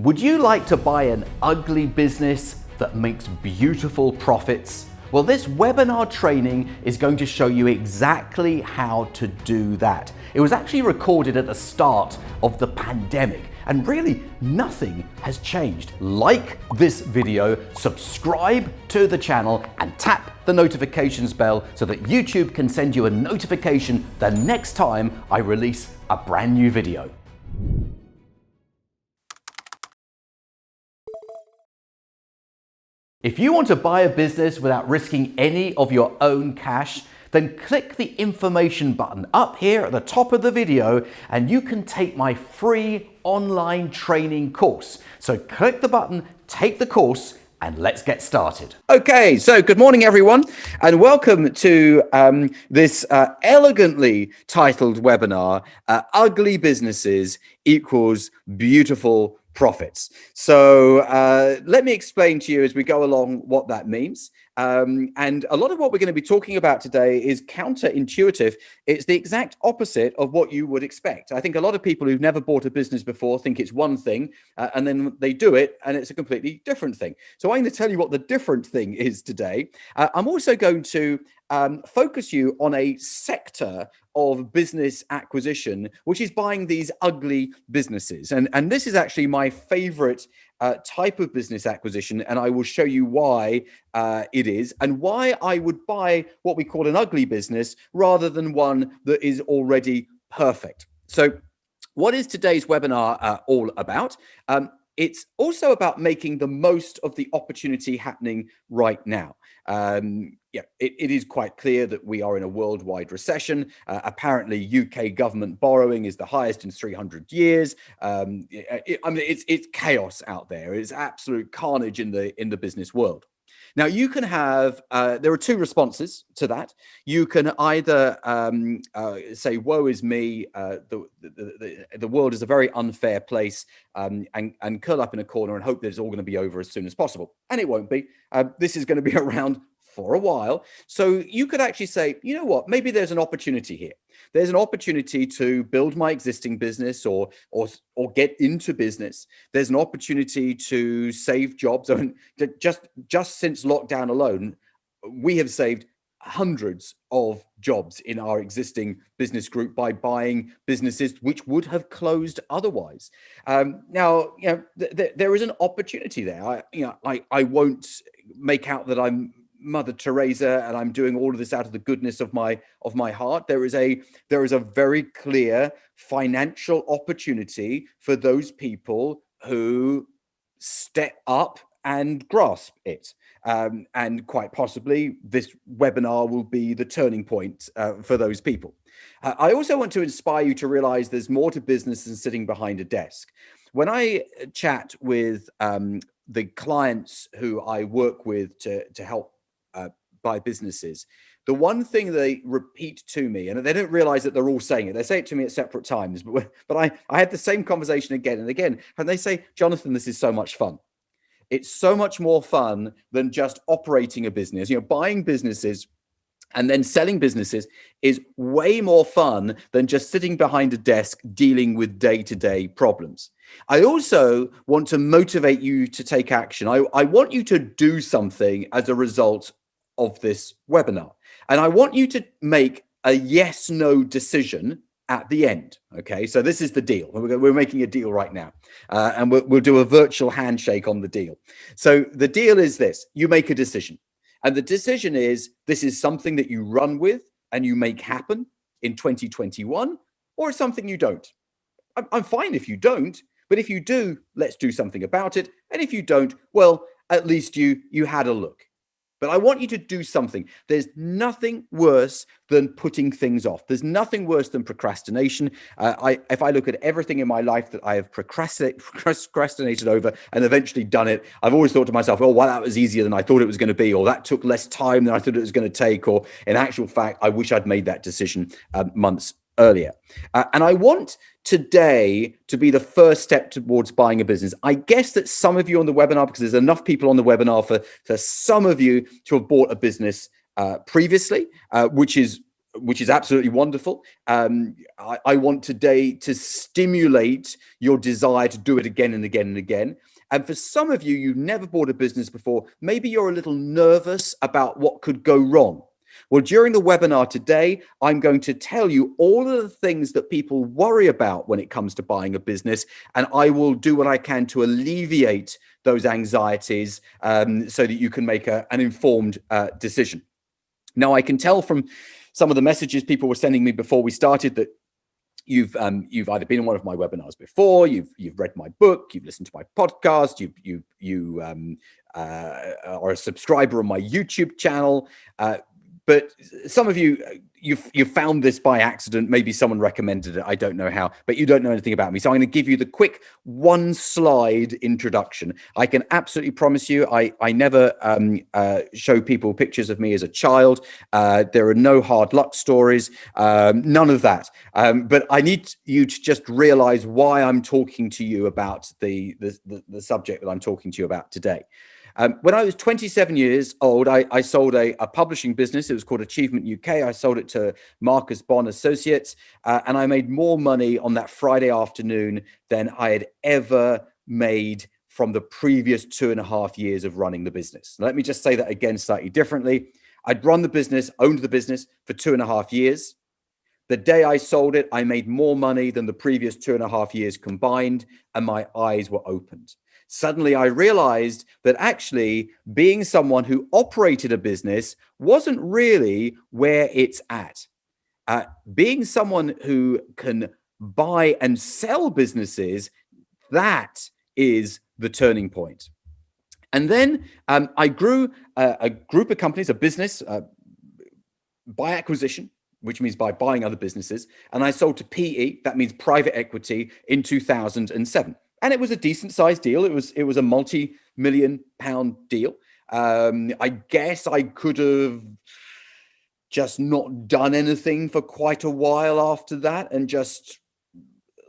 Would you like to buy an ugly business that makes beautiful profits? Well, this webinar training is going to show you exactly how to do that. It was actually recorded at the start of the pandemic, and really nothing has changed. Like this video, subscribe to the channel, and tap the notifications bell so that YouTube can send you a notification the next time I release a brand new video. If you want to buy a business without risking any of your own cash, then click the information button up here at the top of the video and you can take my free online training course. So click the button, take the course, and let's get started. Okay, so good morning everyone, and welcome to this elegantly titled webinar, Ugly Businesses Equals Beautiful Profits. So let me explain to you as we go along what that means. And a lot of what we're going to be talking about today is counterintuitive. It's the exact opposite of what you would expect. I think a lot of people who've never bought a business before think it's one thing, and then they do it and it's a completely different thing. So I'm going to tell you what the different thing is today. I'm also going to focus you on a sector of business acquisition, which is buying these ugly businesses. And this is actually my favorite type of business acquisition, and I will show you why it is and why I would buy what we call an ugly business rather than one that is already perfect. So what is today's webinar all about? It's also about making the most of the opportunity happening right now. It is quite clear that we are in a worldwide recession. Apparently, UK government borrowing is the highest in 300 years. It's chaos out there. It's absolute carnage in the business world. Now, you can have, there are two responses to that. You can either say, woe is me, the world is a very unfair place, and curl up in a corner and hope that it's all going to be over as soon as possible. And it won't be. This is going to be around for a while. So you could actually say, you know what, maybe there's an opportunity here. There's an opportunity to build my existing business or get into business. There's an opportunity to save jobs. I mean, just since lockdown alone, we have saved hundreds of jobs in our existing business group by buying businesses which would have closed otherwise. Now, there is an opportunity there. I won't make out that I'm Mother Teresa and I'm doing all of this out of the goodness of my heart. There is a very clear financial opportunity for those people who step up and grasp it. And quite possibly this webinar will be the turning point for those people. I also want to inspire you to realize there's more to business than sitting behind a desk. When I chat with the clients who I work with to help buy businesses, the one thing they repeat to me, and they don't realize that they're all saying it, they say it to me at separate times, but I had the same conversation again and again, and they say, Jonathan, this is so much fun. It's so much more fun than just operating a business. Buying businesses and then selling businesses is way more fun than just sitting behind a desk dealing with day-to-day problems. I also want to motivate you to take action. I want you to do something as a result of this webinar. And I want you to make a yes-no decision at the end. Okay, so this is the deal. We're making a deal right now. And we'll do a virtual handshake on the deal. So the deal is this: you make a decision. And the decision is, this is something that you run with and you make happen in 2021, or it's something you don't. I'm fine if you don't, but if you do, let's do something about it. And if you don't, well, at least you had a look. But I want you to do something. There's nothing worse than putting things off. There's nothing worse than procrastination. If I look at everything in my life that I have procrastinated over and eventually done it, I've always thought to myself, oh, well, that was easier than I thought it was going to be, or that took less time than I thought it was going to take, or in actual fact, I wish I'd made that decision months earlier. And I want today to be the first step towards buying a business. I guess that some of you on the webinar, because there's enough people on the webinar for some of you to have bought a business previously, which is which is absolutely wonderful. I want today to stimulate your desire to do it again and again and again. And for some of you, you've never bought a business before. Maybe you're a little nervous about what could go wrong. Well, during the webinar today, I'm going to tell you all of the things that people worry about when it comes to buying a business, and I will do what I can to alleviate those anxieties so that you can make an informed decision. Now, I can tell from some of the messages people were sending me before we started that you've either been in one of my webinars before, you've read my book, you've listened to my podcast, you are a subscriber on my YouTube channel. But some of you found this by accident. Maybe someone recommended it. I don't know how, but you don't know anything about me. So I'm going to give you the quick one slide introduction. I can absolutely promise you, I never show people pictures of me as a child. There are no hard luck stories, none of that. But I need you to just realize why I'm talking to you about the subject that I'm talking to you about today. When I was 27 years old, I sold a publishing business. It was called Achievement UK. I sold it to Marcus Bond Associates, and I made more money on that Friday afternoon than I had ever made from the previous 2.5 years of running the business. Let me just say that again slightly differently. I'd run the business, owned the business for 2.5 years. The day I sold it, I made more money than the previous 2.5 years combined, and my eyes were opened. Suddenly I realized that actually being someone who operated a business wasn't really where it's at. Being someone who can buy and sell businesses, that is the turning point. And then I grew a group of companies, a business by acquisition, which means by buying other businesses. And I sold to PE, that means private equity, in 2007. And it was a decent sized deal. It was a multi-million-pound deal. I guess I could have just not done anything for quite a while after that and just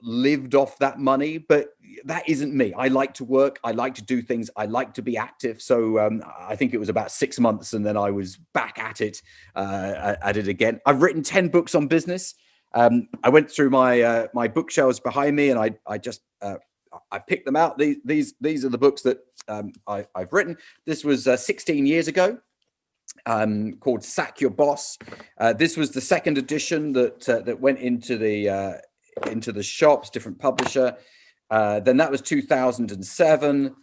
lived off that money. But that isn't me. I like to work. I like to do things. I like to be active. So I think it was about 6 months, and then I was back at it again. I've written 10 books on business. I went through my bookshelves behind me, and I picked them out. These are the books that I've written. This was 16 years ago, called Sack Your Boss. This was the second edition that went into the shops, different publisher. Then that was 2007.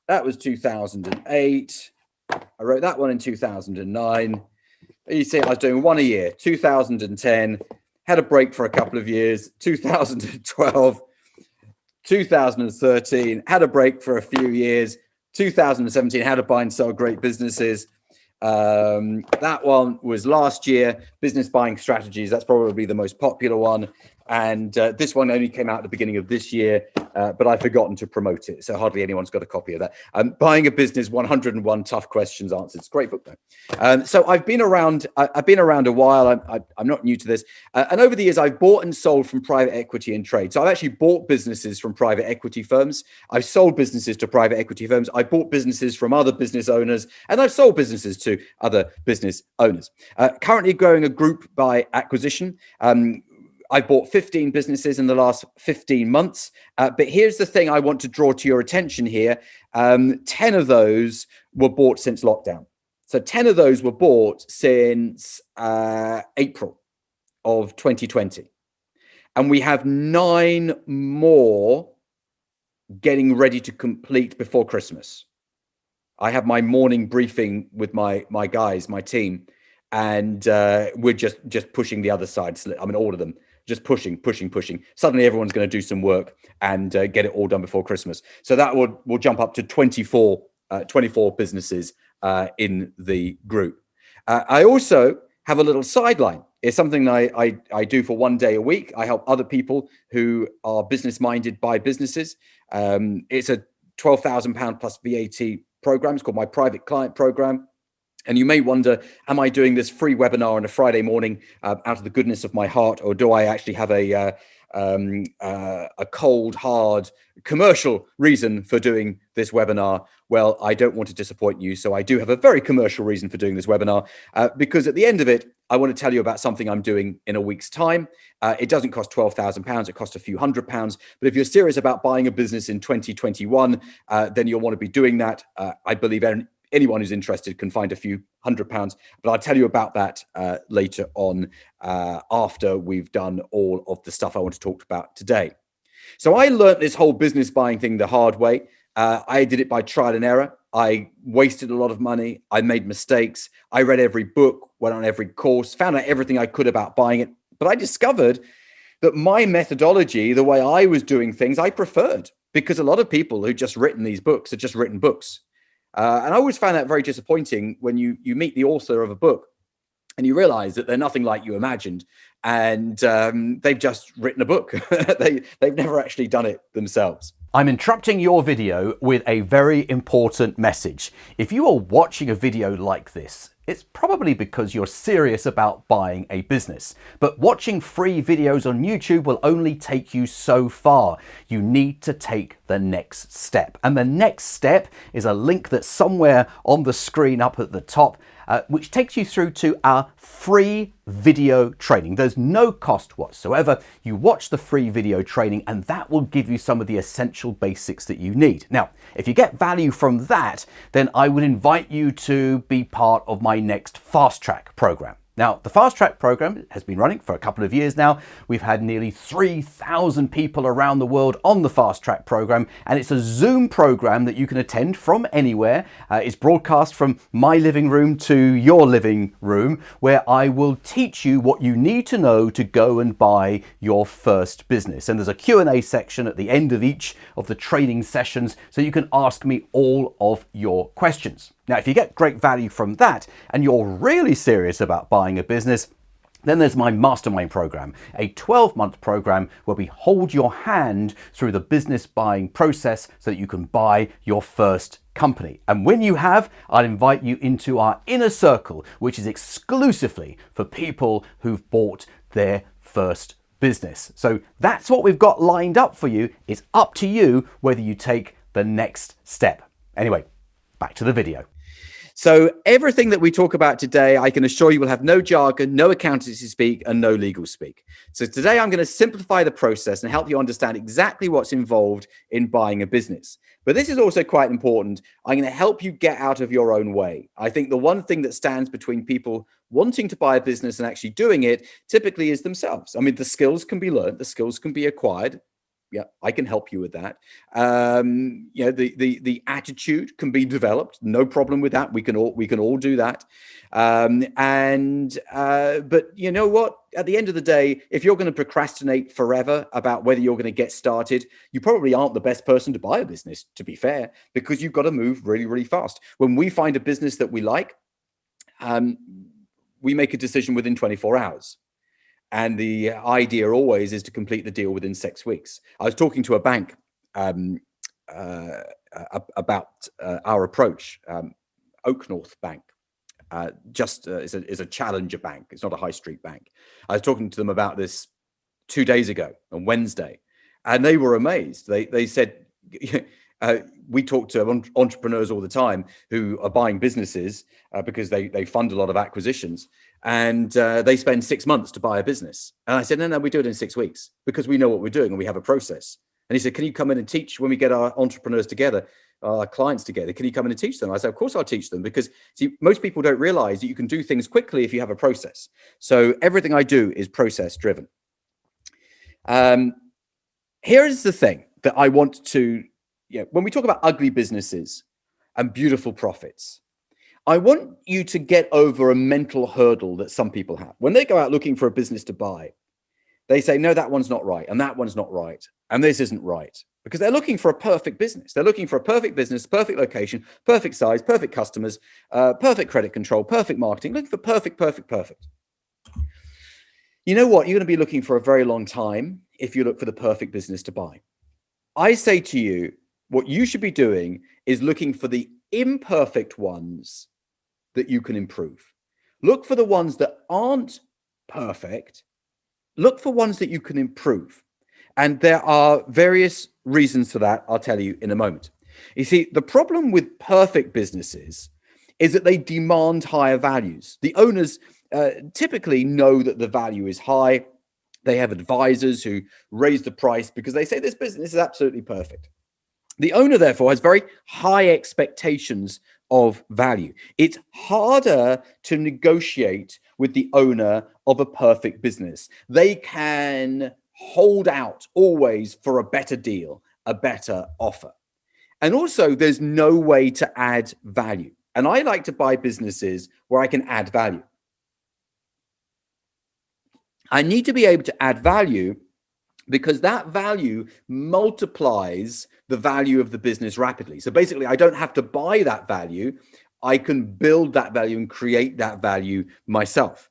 That was 2008. I wrote that one in 2009. You see, I was doing one a year. 2010, had a break for a couple of years. 2012. 2013, had a break for a few years. 2017, how to buy and sell great businesses. That one was last year, business buying strategies. That's probably the most popular one. And this one only came out at the beginning of this year, but I've forgotten to promote it. So hardly anyone's got a copy of that. Buying a Business, 101 Tough Questions Answered. It's a great book, though. So I've been around a while. I'm not new to this. And over the years, I've bought and sold from private equity and trade. So I've actually bought businesses from private equity firms. I've sold businesses to private equity firms. I bought businesses from other business owners, and I've sold businesses to other business owners. Currently growing a group by acquisition. I've bought 15 businesses in the last 15 months. But here's the thing I want to draw to your attention here. 10 of those were bought since lockdown. So 10 of those were bought since April of 2020. And we have 9 more getting ready to complete before Christmas. I have my morning briefing with my guys, my team, and we're just pushing the other side. I mean, all of them. Just pushing. Suddenly everyone's going to do some work and get it all done before Christmas. So that will jump up to 24 businesses in the group. I also have a little sideline. It's something I do for 1 day a week. I help other people who are business-minded buy businesses. It's a £12,000 plus VAT program. It's called my private client program. And you may wonder, am I doing this free webinar on a Friday morning out of the goodness of my heart, or do I actually have a cold, hard commercial reason for doing this webinar, well, I don't want to disappoint you. So I do have a very commercial reason for doing this webinar, because at the end of it, I want to tell you about something I'm doing in a week's time. It doesn't cost £12,000. It costs a few £100s. But if you're serious about buying a business in 2021, then you'll want to be doing that. I believe anyone who's interested can find a few £100, but I'll tell you about that later on, after we've done all of the stuff I want to talk about today. So I learned this whole business buying thing the hard way. I did it by trial and error. I wasted a lot of money. I made mistakes. I read every book, went on every course, found out everything I could about buying it. But I discovered that my methodology, the way I was doing things, I preferred, because a lot of people who just written these books had just written books. And I always found that very disappointing when you meet the author of a book and you realize that they're nothing like you imagined, and they've just written a book. They've never actually done it themselves. I'm interrupting your video with a very important message. If you are watching a video like this, it's probably because you're serious about buying a business. But watching free videos on YouTube will only take you so far. You need to take the next step. And the next step is a link that's somewhere on the screen up at the top, which takes you through to our free video training. There's no cost whatsoever. You watch the free video training and that will give you some of the essential basics that you need. Now, if you get value from that, then I would invite you to be part of my next Fasttrack program. Now, the Fasttrack program has been running for a couple of years now. We've had nearly 3,000 people around the world on the Fasttrack program, and it's a Zoom program that you can attend from anywhere. It's broadcast from my living room to your living room, where I will teach you what you need to know to go and buy your first business. And there's a Q&A section at the end of each of the training sessions, so you can ask me all of your questions. Now, if you get great value from that and you're really serious about buying a business, then there's my mastermind program, a 12-month program where we hold your hand through the business buying process so that you can buy your first company. And when you have, I'll invite you into our inner circle, which is exclusively for people who've bought their first business. So that's what we've got lined up for you. It's up to you whether you take the next step. Anyway, back to the video. So everything that we talk about today, I can assure you will have no jargon, no accountancy speak, and no legal speak. So today I'm going to simplify the process and help you understand exactly what's involved in buying a business. But this is also quite important. I'm going to help you get out of your own way. I think the one thing that stands between people wanting to buy a business and actually doing it typically is themselves. I mean, the skills can be learned, the skills can be acquired. Yeah, I can help you with that. The attitude can be developed. No problem with that. We can all do that. But you know what? At the end of the day, if you're going to procrastinate forever about whether you're going to get started, you probably aren't the best person to buy a business, to be fair, because you've got to move really, really fast. When we find a business that we like, we make a decision within 24 hours. And the idea always is to complete the deal within 6 weeks. I was talking to a bank about our approach. Oak North Bank is a challenger bank. It's not a high street bank. I was talking to them about this 2 days ago on Wednesday, and they were amazed. They said, we talk to entrepreneurs all the time who are buying businesses because they fund a lot of acquisitions, and they spend 6 months to buy a business. And I said, no, we do it in 6 weeks because we know what we're doing and we have a process. And he said, can you come in and teach when we get our entrepreneurs together, our clients together? Can you come in and teach them? I said, of course I'll teach them, because see, most people don't realize that you can do things quickly if you have a process. So everything I do is process driven. Here's the thing that I want to, when we talk about ugly businesses and beautiful profits, I want you to get over a mental hurdle that some people have. When they go out looking for a business to buy, they say, no, that one's not right, and that one's not right, and this isn't right, because they're looking for a perfect business. They're looking for a perfect business, perfect location, perfect size, perfect customers, perfect credit control, perfect marketing, looking for perfect. You know what? You're going to be looking for a very long time if you look for the perfect business to buy. I say to you, what you should be doing is looking for the imperfect ones that you can improve. Look for the ones that aren't perfect. Look for ones that you can improve. And there are various reasons for that. I'll tell you in a moment. You see, the problem with perfect businesses is that they demand higher values. The owners typically know that the value is high. They have advisors who raise the price because they say this business is absolutely perfect. The owner, therefore, has very high expectations of value. It's harder to negotiate with the owner of a perfect business. They can hold out always for a better deal, a better offer. And also, there's no way to add value. And I like to buy businesses where I can add value. I need to be able to add value because that value multiplies the value of the business rapidly. So basically, I don't have to buy that value. I can build that value and create that value myself.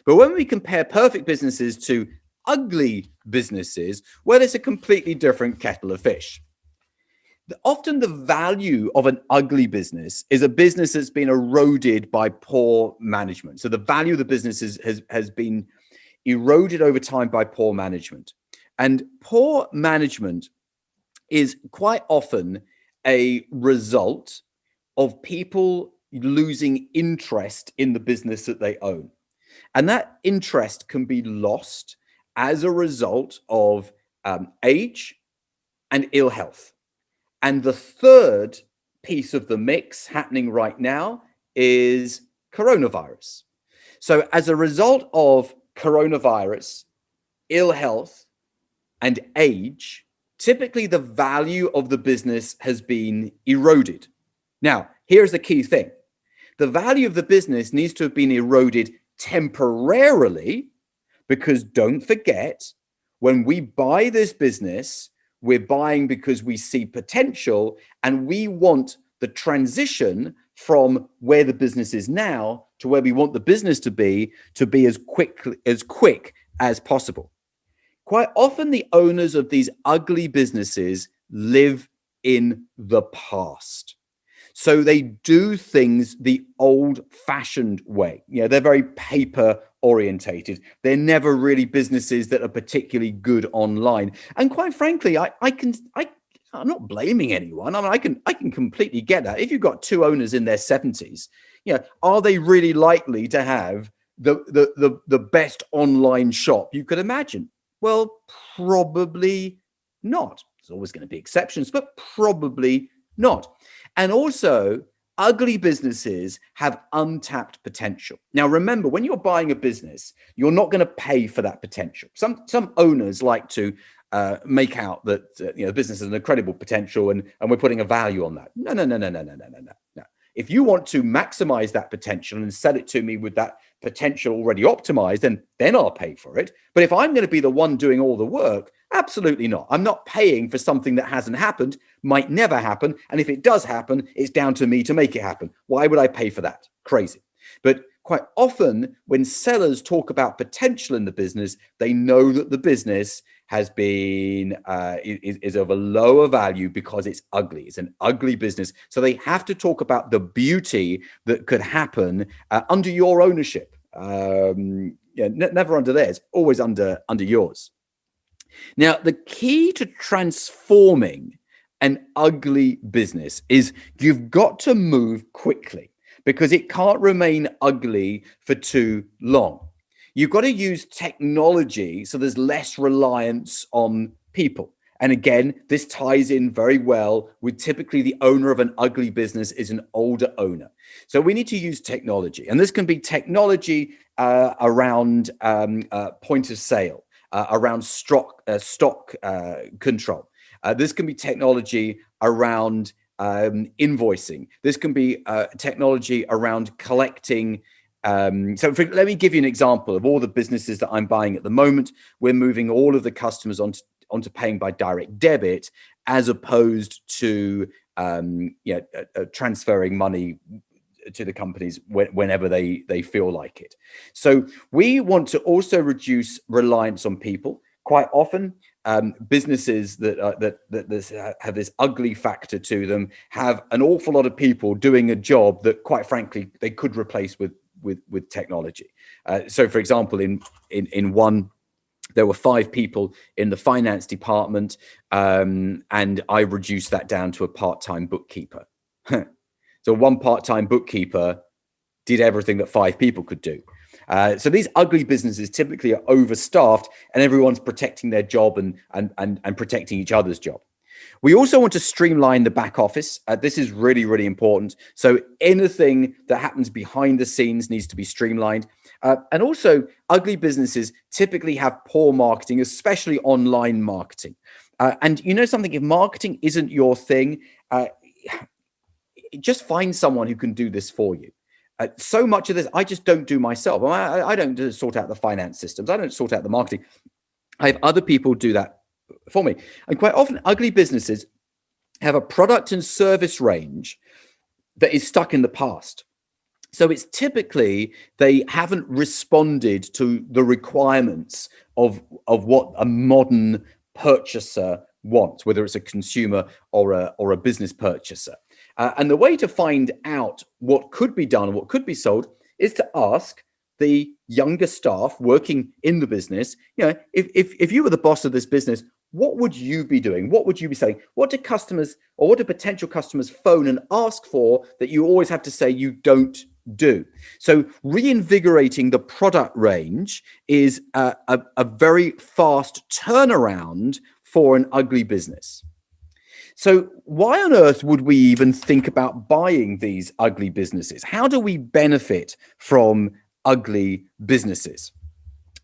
But when we compare perfect businesses to ugly businesses, well, it's a completely different kettle of fish. Often the value of an ugly business is a business that's been eroded by poor management. So the value of the business has been eroded over time by poor management. And poor management is quite often a result of people losing interest in the business that they own. And that interest can be lost as a result of age and ill health. And the third piece of the mix happening right now is coronavirus. So as a result of coronavirus, ill health, and age, typically the value of the business has been eroded. Now, here's the key thing. The value of the business needs to have been eroded temporarily because don't forget, when we buy this business, we're buying because we see potential and we want the transition from where the business is now to where we want the business to be as quick as possible. Quite often, the owners of these ugly businesses live in the past. So they do things the old-fashioned way. They're very paper orientated. They're never really businesses that are particularly good online. And quite frankly, I'm not blaming anyone. I mean, I can completely get that. If you've got two owners in their 70s, are they really likely to have the best online shop you could imagine? Well, probably not. There's always going to be exceptions, but probably not. And also, ugly businesses have untapped potential. Now, remember, when you're buying a business, you're not going to pay for that potential. Some owners like to make out that the business has an incredible potential and we're putting a value on that. No. If you want to maximize that potential and sell it to me with that potential already optimized, then I'll pay for it. But if I'm going to be the one doing all the work, absolutely not. I'm not paying for something that hasn't happened, might never happen. And if it does happen, it's down to me to make it happen. Why would I pay for that? Crazy. But quite often when sellers talk about potential in the business, they know that the business has been is of a lower value because it's ugly. It's an ugly business. So they have to talk about the beauty that could happen under your ownership. Never under theirs, always under yours. Now, the key to transforming an ugly business is you've got to move quickly because it can't remain ugly for too long. You've got to use technology so there's less reliance on people. And again, this ties in very well with typically the owner of an ugly business is an older owner. So we need to use technology. And this can be technology around point of sale, around stock control. This can be technology around invoicing. This can be technology around collecting. Let me give you an example of all the businesses that I'm buying at the moment. We're moving all of the customers onto paying by direct debit, as opposed to transferring money to the companies whenever they feel like it. So we want to also reduce reliance on people. Quite often, businesses that have this ugly factor to them have an awful lot of people doing a job that, quite frankly, they could replace with technology. So, for example, in one There were 5 people in the finance department, and I reduced that down to a part-time bookkeeper. So one part-time bookkeeper did everything that 5 people could do. So these ugly businesses typically are overstaffed, and everyone's protecting their job and protecting each other's job. We also want to streamline the back office. This is really, really important. So anything that happens behind the scenes needs to be streamlined. And also, ugly businesses typically have poor marketing, especially online marketing. And you know something, if marketing isn't your thing, just find someone who can do this for you. So much of this, I just don't do myself. I don't sort out the finance systems. I don't sort out the marketing. I have other people do that for me. And quite often, ugly businesses have a product and service range that is stuck in the past. So it's typically they haven't responded to the requirements of what a modern purchaser wants, whether it's a consumer or a business purchaser. And the way to find out what could be done, what could be sold, is to ask the younger staff working in the business, you know, if you were the boss of this business, what would you be doing? What would you be saying? What do customers or what do potential customers phone and ask for that you always have to say you don't do? So reinvigorating the product range is a very fast turnaround for an ugly business. So why on earth would we even think about buying these ugly businesses? How do we benefit from ugly businesses?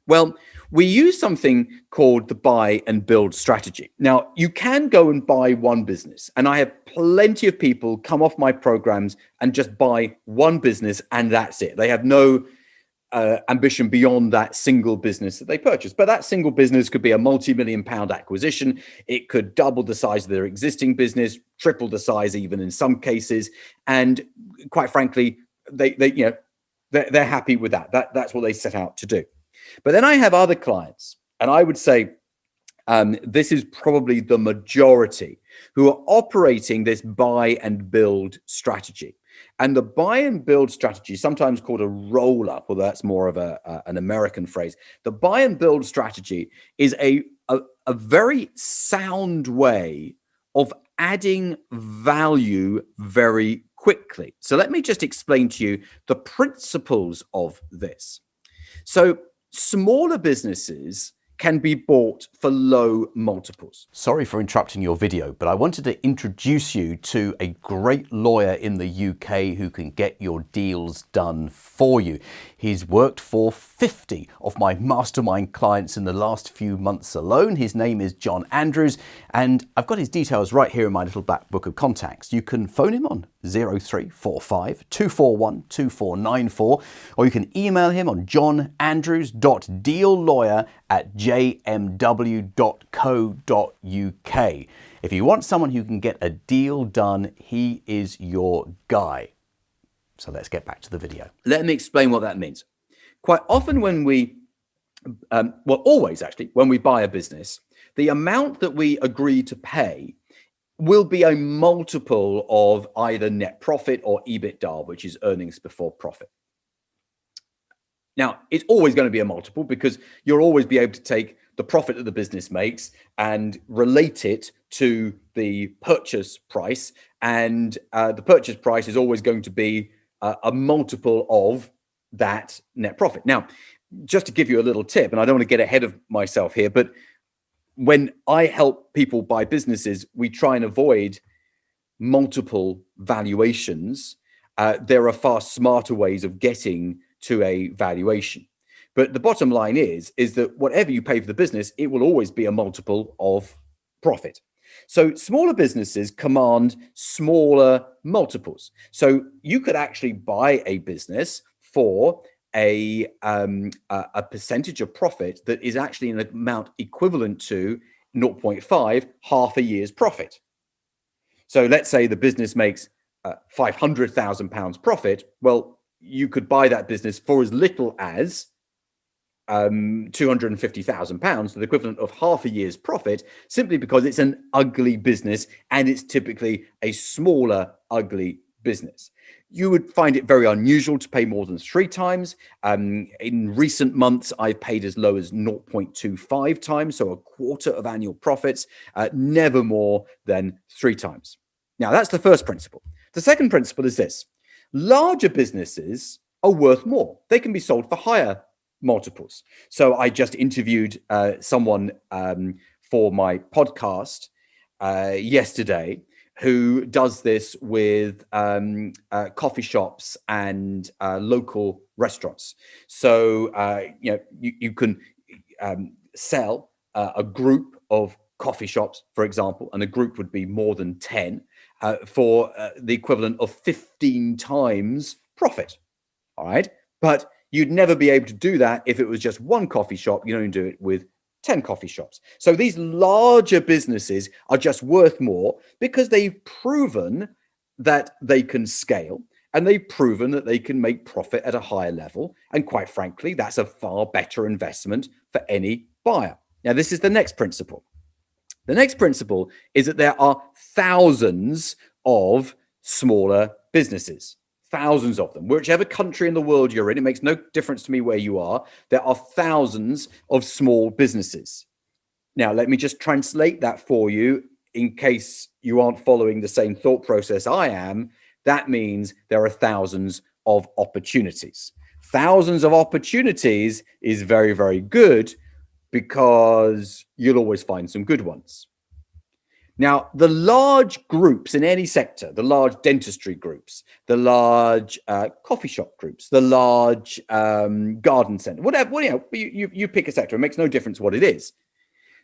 Well, we use something called the buy and build strategy. Now, you can go and buy one business, and I have plenty of people come off my programs and just buy one business and that's it. They have no ambition beyond that single business that they purchased. But that single business could be a multi-million-pound acquisition. It could double the size of their existing business, triple the size even in some cases. And quite frankly, they're happy with that. That's what they set out to do. But then I have other clients, and I would say this is probably the majority who are operating this buy and build strategy. And the buy and build strategy, sometimes called a roll up, although that's more of an American phrase. The buy and build strategy is a very sound way of adding value very quickly. So let me just explain to you the principles of this. So smaller businesses can be bought for low multiples. Sorry for interrupting your video, but I wanted to introduce you to a great lawyer in the UK who can get your deals done for you. He's worked for 50 of my mastermind clients in the last few months alone. His name is John Andrews, and I've got his details right here in my little black book of contacts. You can phone him on 0345 241 2494, or you can email him on johnandrews.deallawyer@jmw.co.uk. If you want someone who can get a deal done, he is your guy. So let's get back to the video. Let me explain what that means. Quite often when always actually, when we buy a business, the amount that we agree to pay will be a multiple of either net profit or EBITDA, which is earnings before profit. Now, it's always going to be a multiple because you'll always be able to take the profit that the business makes and relate it to the purchase price. And the purchase price is always going to be a multiple of that net profit. Now, just to give you a little tip, and I don't want to get ahead of myself here, but when I help people buy businesses, we try and avoid multiple valuations. There are far smarter ways of getting to a valuation. But the bottom line is that whatever you pay for the business, it will always be a multiple of profit. So smaller businesses command smaller multiples. So you could actually buy a business for a percentage of profit that is actually an amount equivalent to 0.5, half a year's profit. So let's say the business makes £500,000 profit. Well, you could buy that business for as little as £250,000, the equivalent of half a year's profit, simply because it's an ugly business and it's typically a smaller ugly business. You would find it very unusual to pay more than 3 times. In recent months, I've paid as low as 0.25 times, so a quarter of annual profits, never more than 3 times. Now, that's the first principle. The second principle is this: larger businesses are worth more. They can be sold for higher multiples. So I just interviewed someone for my podcast yesterday who does this with coffee shops and local restaurants. So you can sell a group of coffee shops, for example, and a group would be more than 10 for the equivalent of 15 times profit. All right, but you'd never be able to do that if it was just one coffee shop. You only do it with 10 coffee shops. So these larger businesses are just worth more because they've proven that they can scale, and they've proven that they can make profit at a higher level. And quite frankly, that's a far better investment for any buyer. Now, this is the next principle. The next principle is that there are thousands of smaller businesses. Thousands of them. Whichever country in the world you're in, it makes no difference to me where you are. There are thousands of small businesses. Now, let me just translate that for you in case you aren't following the same thought process I am. That means there are thousands of opportunities. Thousands of opportunities is very, very good because you'll always find some good ones. Now, the large groups in any sector, the large dentistry groups, the large coffee shop groups, the large garden center, whatever, you pick a sector, it makes no difference what it is.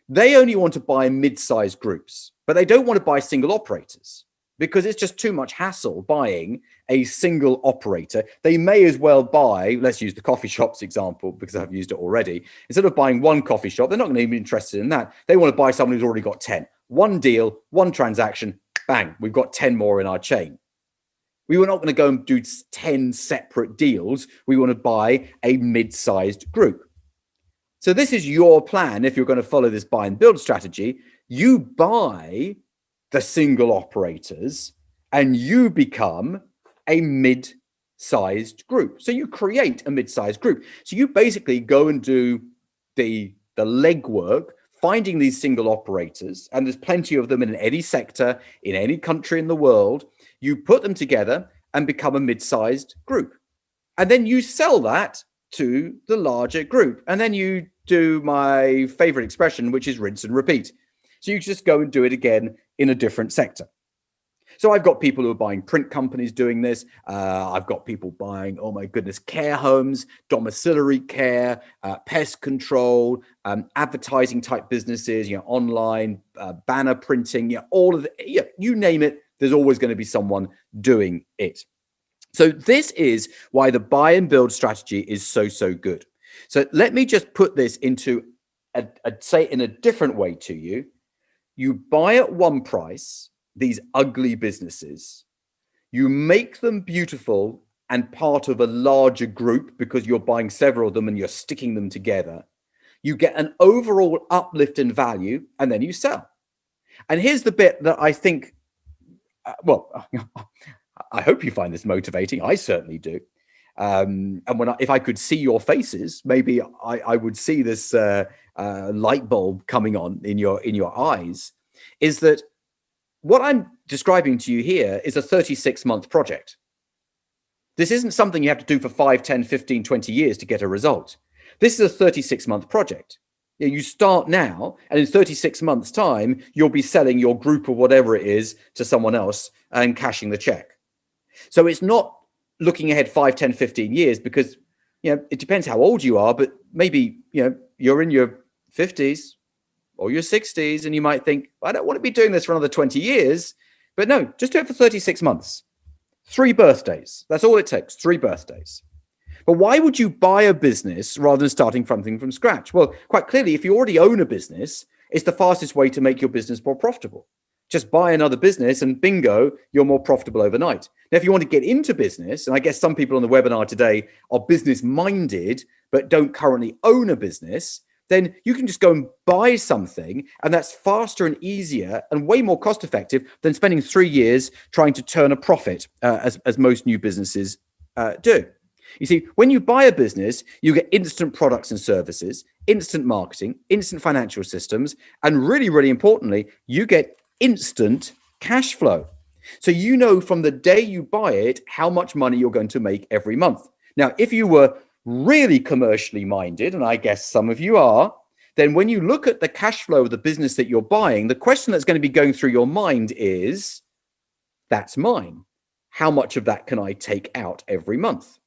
They only want to buy mid-sized groups, but they don't want to buy single operators because it's just too much hassle buying a single operator. They may as well buy, let's use the coffee shops example because I've used it already. Instead of buying one coffee shop, they're not going to be interested in that. They want to buy someone who's already got 10. One deal, one transaction, bang, we've got 10 more in our chain. We were not going to go and do 10 separate deals. We want to buy a mid-sized group. So this is your plan. If you're going to follow this buy and build strategy, you buy the single operators and you become a mid-sized group. So you create a mid-sized group. So you basically go and do the legwork, finding these single operators, and there's plenty of them in any sector, in any country in the world. You put them together and become a mid-sized group. And then you sell that to the larger group. And then you do my favorite expression, which is rinse and repeat. So you just go and do it again in a different sector. So I've got people who are buying print companies doing this. I've got people buying, oh my goodness, care homes, domiciliary care, pest control, advertising type businesses, online banner printing, all of the, you name it, there's always going to be someone doing it. So this is why the buy and build strategy is so good. So let me just put this into, say in a different way to you. You buy at one price these ugly businesses, you make them beautiful and part of a larger group because you're buying several of them and you're sticking them together. You get an overall uplift in value and then you sell. And here's the bit that I think, I hope you find this motivating. I certainly do. And if I could see your faces, maybe I would see this light bulb coming on in your eyes, is that what I'm describing to you here is a 36-month project. This isn't something you have to do for 5, 10, 15, 20 years to get a result. This is a 36-month project. You start now, and in 36 months' time, you'll be selling your group or whatever it is to someone else and cashing the check. So it's not looking ahead 5, 10, 15 years because, it depends how old you are, but maybe, you're in your 50s or your 60s and you might think, I don't want to be doing this for another 20 years. But no, just do it for 36 months. 3 birthdays. That's all it takes, 3 birthdays. But why would you buy a business rather than starting something from scratch? Well, quite clearly, if you already own a business, it's the fastest way to make your business more profitable. Just buy another business and bingo, you're more profitable overnight. Now, if you want to get into business, and I guess some people on the webinar today are business minded, but don't currently own a business, then you can just go and buy something, and that's faster and easier and way more cost effective than spending 3 years trying to turn a profit, as most new businesses do. You see, when you buy a business, you get instant products and services, instant marketing, instant financial systems, and really, really importantly, you get instant cash flow. So you know from the day you buy it how much money you're going to make every month. Now, if you were really commercially minded, and I guess some of you are, then when you look at the cash flow of the business that you're buying, the question that's going to be going through your mind is, that's mine. How much of that can I take out every month?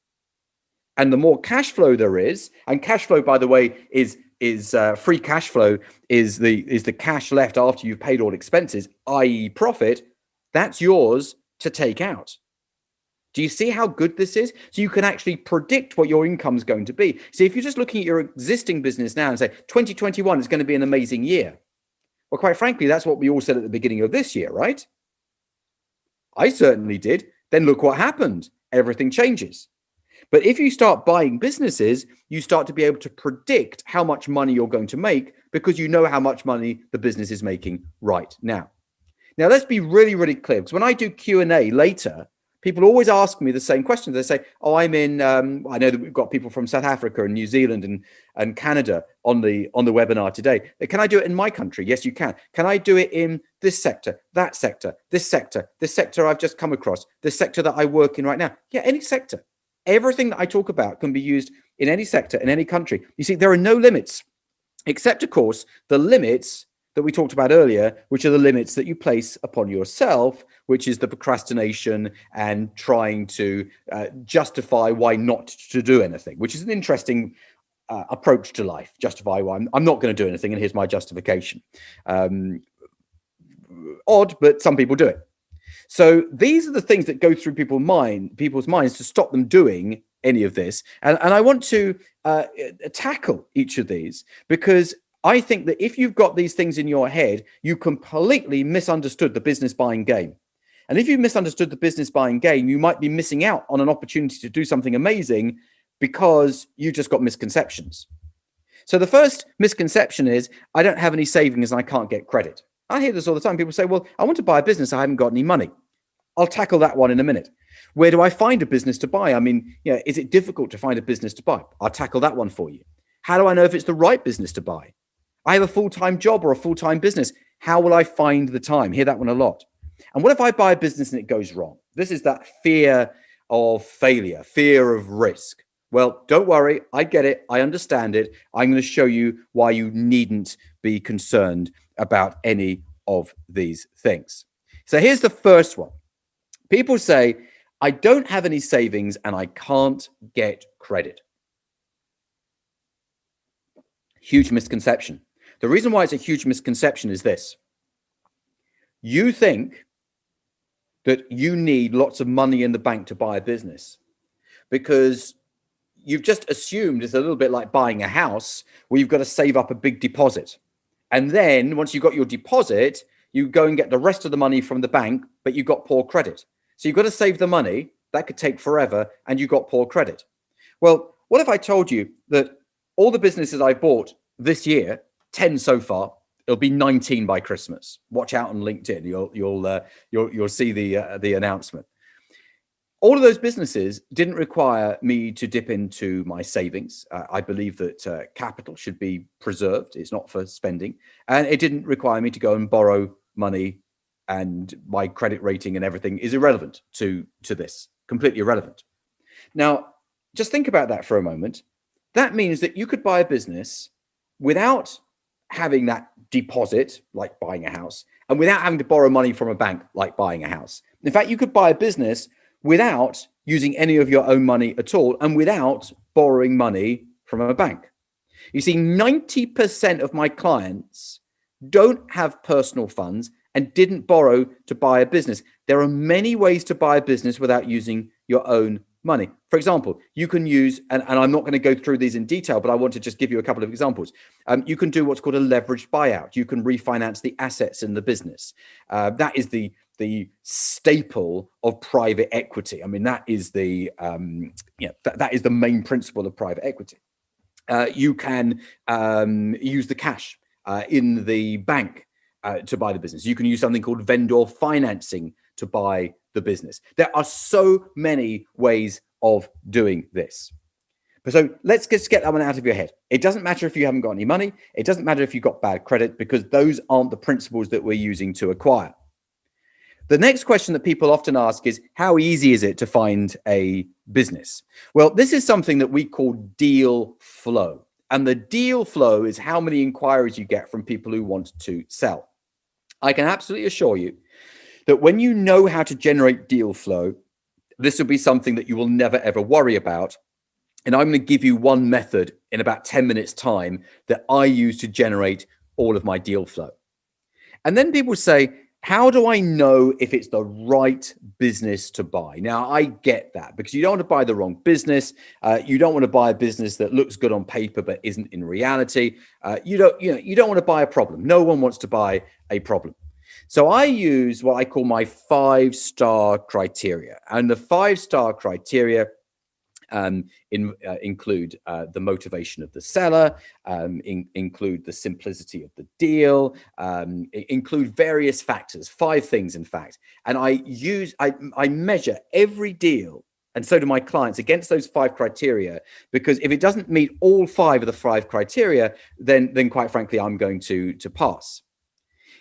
And the more cash flow there is, and cash flow, by the way, is free cash flow is the cash left after you've paid all expenses, i.e. profit, that's yours to take out. Do you see how good this is? So you can actually predict what your income is going to be. See, if you're just looking at your existing business now and say 2021 is going to be an amazing year. Well, quite frankly, that's what we all said at the beginning of this year, right? I certainly did. Then look what happened. Everything changes. But if you start buying businesses, you start to be able to predict how much money you're going to make because you know how much money the business is making right now. Now, let's be really, really clear, because when I do Q&A later, people always ask me the same questions. They say, oh, I'm in, I know that we've got people from South Africa and New Zealand and Canada on the webinar today. Can I do it in my country? Yes, you can. Can I do it in this sector, that sector, this sector I've just come across, this sector that I work in right now? Yeah, any sector. Everything that I talk about can be used in any sector, in any country. You see, there are no limits, except, of course, the limits that we talked about earlier, which are the limits that you place upon yourself, which is the procrastination and trying to justify why not to do anything, which is an interesting approach to life. Justify why I'm not going to do anything, and here's my justification. Odd, but some people do it. So these are the things that go through people's minds to stop them doing any of this. And I want to tackle each of these, because I think that if you've got these things in your head, you completely misunderstood the business buying game. And if you misunderstood the business buying game, you might be missing out on an opportunity to do something amazing because you just got misconceptions. So the first misconception is, I don't have any savings and I can't get credit. I hear this all the time. People say, well, I want to buy a business. I haven't got any money. I'll tackle that one in a minute. Where do I find a business to buy? I mean, is it difficult to find a business to buy? I'll tackle that one for you. How do I know if it's the right business to buy? I have a full-time job or a full-time business. How will I find the time? Hear that one a lot. And what if I buy a business and it goes wrong? This is that fear of failure, fear of risk. Well, don't worry. I get it. I understand it. I'm going to show you why you needn't be concerned about any of these things. So here's the first one. People say, I don't have any savings and I can't get credit. Huge misconception. The reason why it's a huge misconception is this. You think that you need lots of money in the bank to buy a business because you've just assumed it's a little bit like buying a house where you've got to save up a big deposit. And then once you've got your deposit, you go and get the rest of the money from the bank, but you've got poor credit. So you've got to save the money. That could take forever, and you've got poor credit. Well, what if I told you that all the businesses I bought this year, 10 so far, it'll be 19 by Christmas. Watch out on LinkedIn. You'll see the announcement. All of those businesses didn't require me to dip into my savings. I believe that capital should be preserved. It's not for spending. And it didn't require me to go and borrow money, and my credit rating and everything is irrelevant to this, completely irrelevant. Now, just think about that for a moment. That means that you could buy a business without having that deposit, like buying a house, and without having to borrow money from a bank, like buying a house. In fact, you could buy a business without using any of your own money at all, and without borrowing money from a bank. You see, 90% of my clients don't have personal funds and didn't borrow to buy a business. There are many ways to buy a business without using your own money. For example, you can use, and I'm not going to go through these in detail, but I want to just give you a couple of examples. You can do what's called a leveraged buyout. You can refinance the assets in the business. That is the staple of private equity. I mean, that is that is the main principle of private equity. You can use the cash in the bank to buy the business. You can use something called vendor financing to buy the business. There are so many ways of doing this. So let's just get that one out of your head. It doesn't matter if you haven't got any money. It doesn't matter if you've got bad credit, because those aren't the principles that we're using to acquire. The next question that people often ask is, how easy is it to find a business? Well, this is something that we call deal flow. And the deal flow is how many inquiries you get from people who want to sell. I can absolutely assure you that when you know how to generate deal flow, this will be something that you will never, ever worry about. And I'm going to give you one method in about 10 minutes time that I use to generate all of my deal flow. And then people say, how do I know if it's the right business to buy? Now, I get that, because you don't want to buy the wrong business. You don't want to buy a business that looks good on paper but isn't in reality. You don't want to buy a problem. No one wants to buy a problem. So I use what I call my 5-star criteria, and the 5-star criteria include the motivation of the seller, include the simplicity of the deal, include various factors, 5 things in fact. And I measure every deal, and so do my clients, against those 5 criteria, because if it doesn't meet all 5 of the 5 criteria, then quite frankly, I'm going to pass.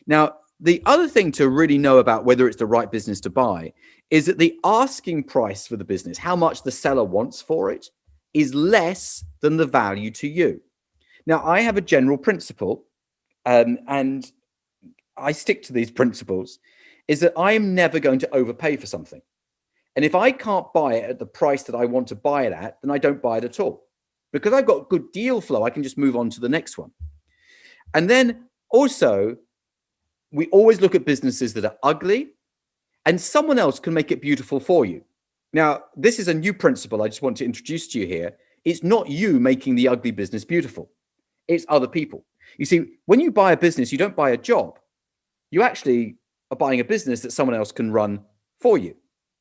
Now, the other thing to really know about whether it's the right business to buy is that the asking price for the business, how much the seller wants for it, is less than the value to you. Now, I have a general principle, and I stick to these principles, is that I am never going to overpay for something. And if I can't buy it at the price that I want to buy it at, then I don't buy it at all. Because I've got good deal flow, I can just move on to the next one. And then also, we always look at businesses that are ugly, and someone else can make it beautiful for you. Now, this is a new principle I just want to introduce to you here. It's not you making the ugly business beautiful. It's other people. You see, when you buy a business, you don't buy a job. You actually are buying a business that someone else can run for you.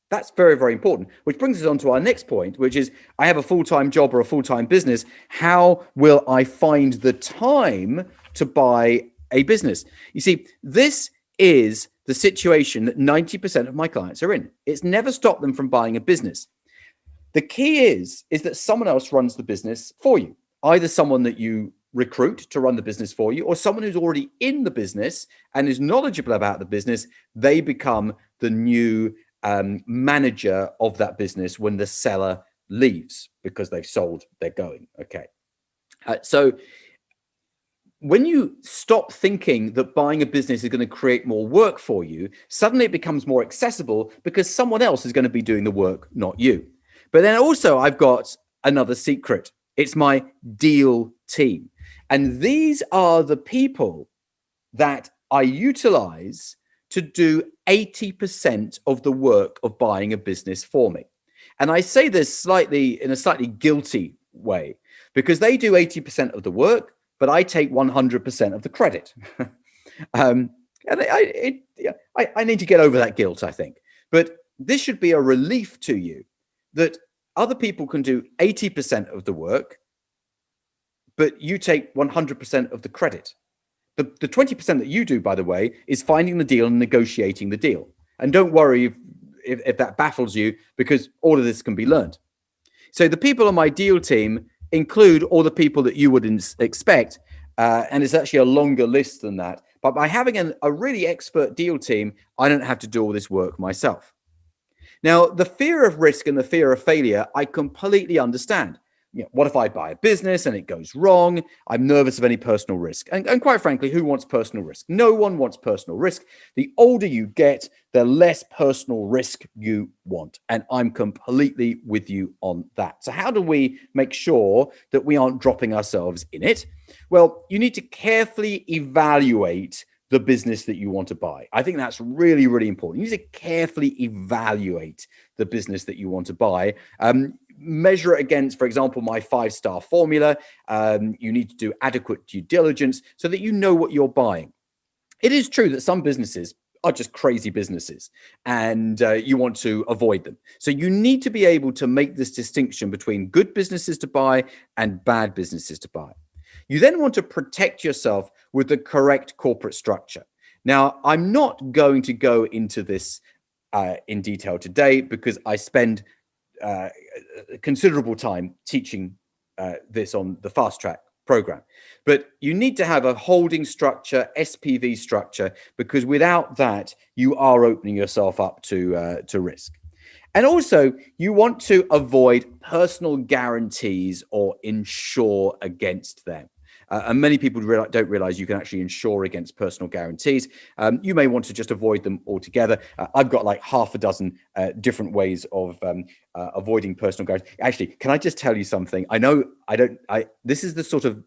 That's very, very important, which brings us on to our next point, which is, I have a full-time job or a full-time business. How will I find the time to buy a business? You see, this is the situation that 90% of my clients are in. It's never stopped them from buying a business. The key is that someone else runs the business for you, either someone that you recruit to run the business for you, or someone who's already in the business and is knowledgeable about the business. They become the new manager of that business when the seller leaves, because they've sold, they're going. Okay. So when you stop thinking that buying a business is going to create more work for you, suddenly it becomes more accessible, because someone else is going to be doing the work, not you. But then also, I've got another secret. It's my deal team. And these are the people that I utilize to do 80% of the work of buying a business for me. And I say this in a slightly guilty way, because they do 80% of the work, but I take 100% of the credit. And I need to get over that guilt, I think. But this should be a relief to you, that other people can do 80% of the work, but you take 100% of the credit. The 20% that you do, by the way, is finding the deal and negotiating the deal. And don't worry if that baffles you, because all of this can be learned. So the people on my deal team include all the people that you would expect, and it's actually a longer list than that. But by having a really expert deal team, I don't have to do all this work myself. Now, the fear of risk and the fear of failure, I completely understand. What if I buy a business and it goes wrong? I'm nervous of any personal risk. And quite frankly, who wants personal risk? No one wants personal risk. The older you get, the less personal risk you want. And I'm completely with you on that. So how do we make sure that we aren't dropping ourselves in it? Well, you need to carefully evaluate the business that you want to buy. I think that's really, really important. You need to carefully evaluate the business that you want to buy. Measure it against, for example, my 5-star formula. You need to do adequate due diligence so that you know what you're buying. It is true that some businesses are just crazy businesses, and you want to avoid them. So you need to be able to make this distinction between good businesses to buy and bad businesses to buy. You then want to protect yourself with the correct corporate structure. Now, I'm not going to go into this in detail today because I spend considerable time teaching this on the Fasttrack program. But you need to have a holding structure, SPV structure, because without that, you are opening yourself up to risk. And also, you want to avoid personal guarantees or insure against them. And many people don't realize you can actually insure against personal guarantees. You may want to just avoid them altogether. I've got like half a dozen different ways of avoiding personal guarantees. Actually, can I just tell you something? This is the sort of,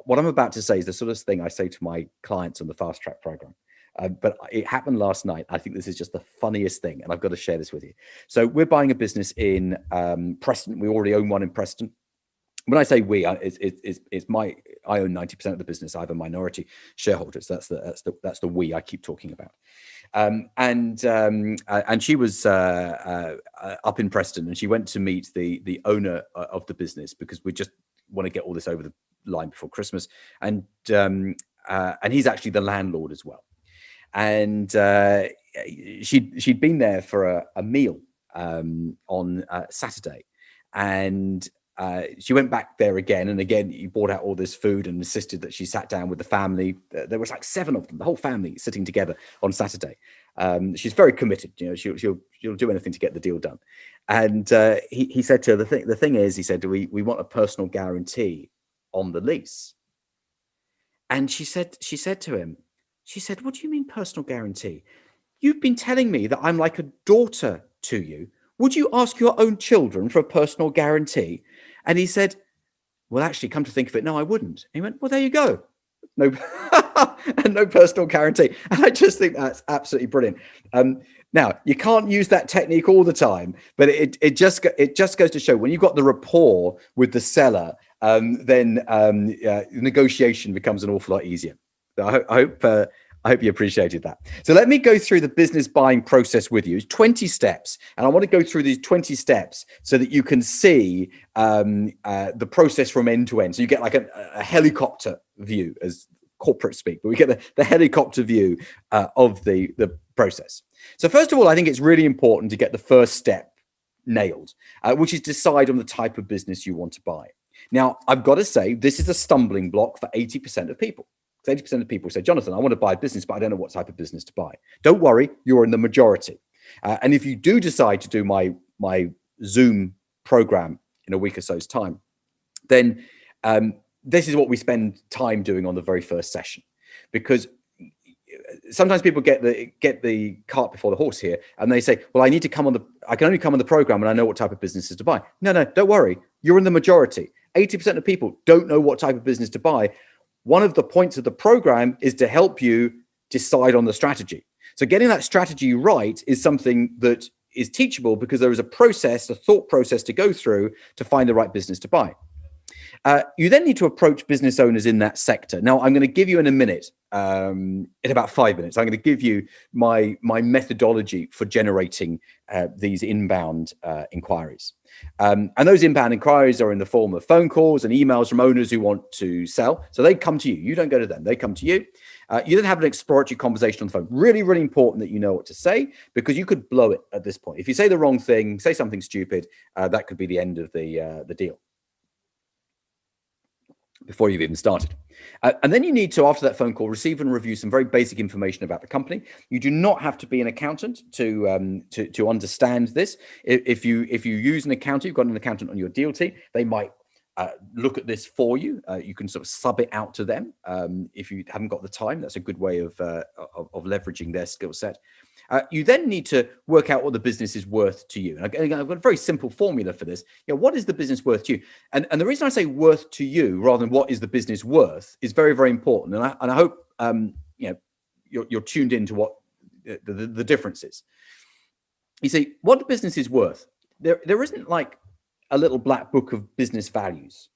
what I'm about to say is the sort of thing I say to my clients on the Fasttrack program. But it happened last night. I think this is just the funniest thing, and I've got to share this with you. So we're buying a business in Preston. We already own one in Preston. When I say we, I own 90% of the business. I have a minority shareholder. So that's the we I keep talking about. And she was up in Preston, and she went to meet the owner of the business because we just want to get all this over the line before Christmas. And he's actually the landlord as well. And she'd been there for a meal on Saturday, and she went back there again and again. He brought out all this food and insisted that she sat down with the family. There was like 7 of them, the whole family sitting together on Saturday. She's very committed. You know, she'll do anything to get the deal done. And he said to her, the thing is, he said, we want a personal guarantee on the lease. And she said to him, she said, "What do you mean personal guarantee? You've been telling me that I'm like a daughter to you. Would you ask your own children for a personal guarantee?" And he said, "Well, actually, come to think of it, no, I wouldn't." And he went, "Well, there you go. No, and no personal guarantee." And I just think that's absolutely brilliant. Now, you can't use that technique all the time, but it just goes to show when you've got the rapport with the seller, then negotiation becomes an awful lot easier. So I hope you appreciated that. So let me go through the business buying process with you. It's 20 steps. And I want to go through these 20 steps so that you can see the process from end to end. So you get like a helicopter view, as corporate speak, but we get the helicopter view of the process. So first of all, I think it's really important to get the first step nailed, which is decide on the type of business you want to buy. Now, I've got to say, this is a stumbling block for 80% of people. 80% of people say, "Jonathan, I want to buy a business, but I don't know what type of business to buy." Don't worry, you're in the majority. And if you do decide to do my Zoom program in a week or so's time, then this is what we spend time doing on the very first session. Because sometimes people get the cart before the horse here, and they say, "Well, I can only come on the program and I know what type of businesses to buy." No, don't worry, you're in the majority. 80% of people don't know what type of business to buy. One of the points of the program is to help you decide on the strategy. So getting that strategy right is something that is teachable because there is a process, a thought process to go through to find the right business to buy. You then need to approach business owners in that sector. Now, I'm going to give you in a minute, in about 5 minutes, I'm going to give you my methodology for generating these inbound inquiries. And those inbound inquiries are in the form of phone calls and emails from owners who want to sell. So they come to you. You don't go to them. They come to you. You then have an exploratory conversation on the phone. Really, really important that you know what to say, because you could blow it at this point. If you say the wrong thing, say something stupid, that could be the end of the deal before you've even started. And then you need to, after that phone call, receive and review some very basic information about the company. You do not have to be an accountant to understand this. If you use an accountant, you've got an accountant on your deal team, they might look at this for you. You can sort of sub it out to them if you haven't got the time. That's a good way of leveraging their skill set. You then need to work out what the business is worth to you. And I've got a very simple formula for this. What is the business worth to you? And the reason I say worth to you rather than what is the business worth is very, very important. And I hope you're tuned into what the difference is. You see, what the business is worth. There isn't like a little black book of business values.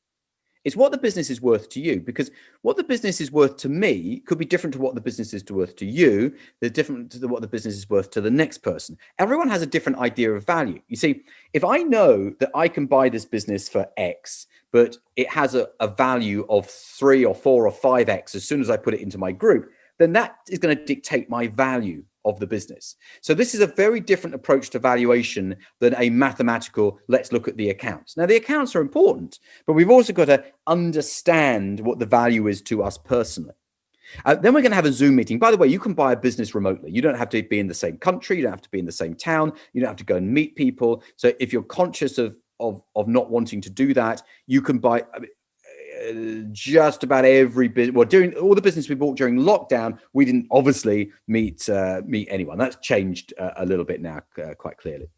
It's what the business is worth to you, because what the business is worth to me could be different to what the business is worth to you. They're different to what the business is worth to the next person. Everyone has a different idea of value. You see, if I know that I can buy this business for X, but it has a value of 3 or 4 or 5X as soon as I put it into my group, then that is going to dictate my value of the business. So this is a very different approach to valuation than a mathematical, let's look at the accounts. Now, the accounts are important, but we've also got to understand what the value is to us personally. Then we're going to have a Zoom meeting. By the way, you can buy a business remotely. You don't have to be in the same country. You don't have to be in the same town. You don't have to go and meet people. So if you're conscious of not wanting to do that, you can buy just about every business. Well, during all the business we bought during lockdown, we didn't obviously meet anyone. That's changed a little bit now, quite clearly.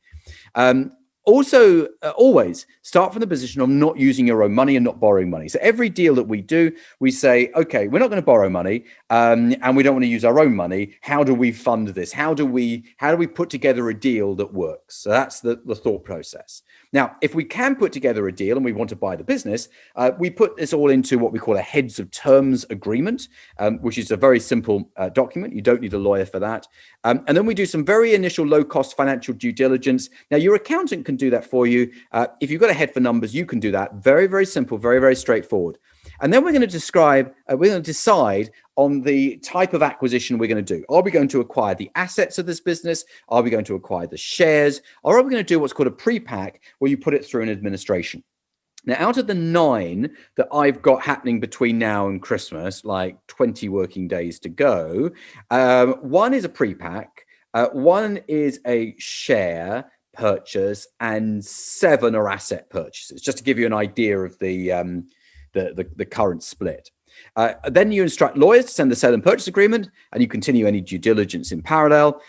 Also, always start from the position of not using your own money and not borrowing money. So every deal that we do, we say, okay, we're not going to borrow money, and we don't want to use our own money. How do we fund this? How do we put together a deal that works? So that's the thought process. Now, if we can put together a deal and we want to buy the business, we put this all into what we call a heads of terms agreement, which is a very simple document. You don't need a lawyer for that. And then we do some very initial low-cost financial due diligence. Now, your accountant can do that for you. If you've got a head for numbers, you can do that. Very, very simple, very, very straightforward. And then we're going to decide on the type of acquisition we're going to do. Are we going to acquire the assets of this business? Are we going to acquire the shares? Or are we going to do what's called a pre-pack, where you put it through an administration? Now, out of the 9 that I've got happening between now and Christmas, like 20 working days to go, 1 is a pre-pack, 1 is a share purchase, and 7 are asset purchases, just to give you an idea of the current split. Then you instruct lawyers to send the sale and purchase agreement, and you continue any due diligence in parallel.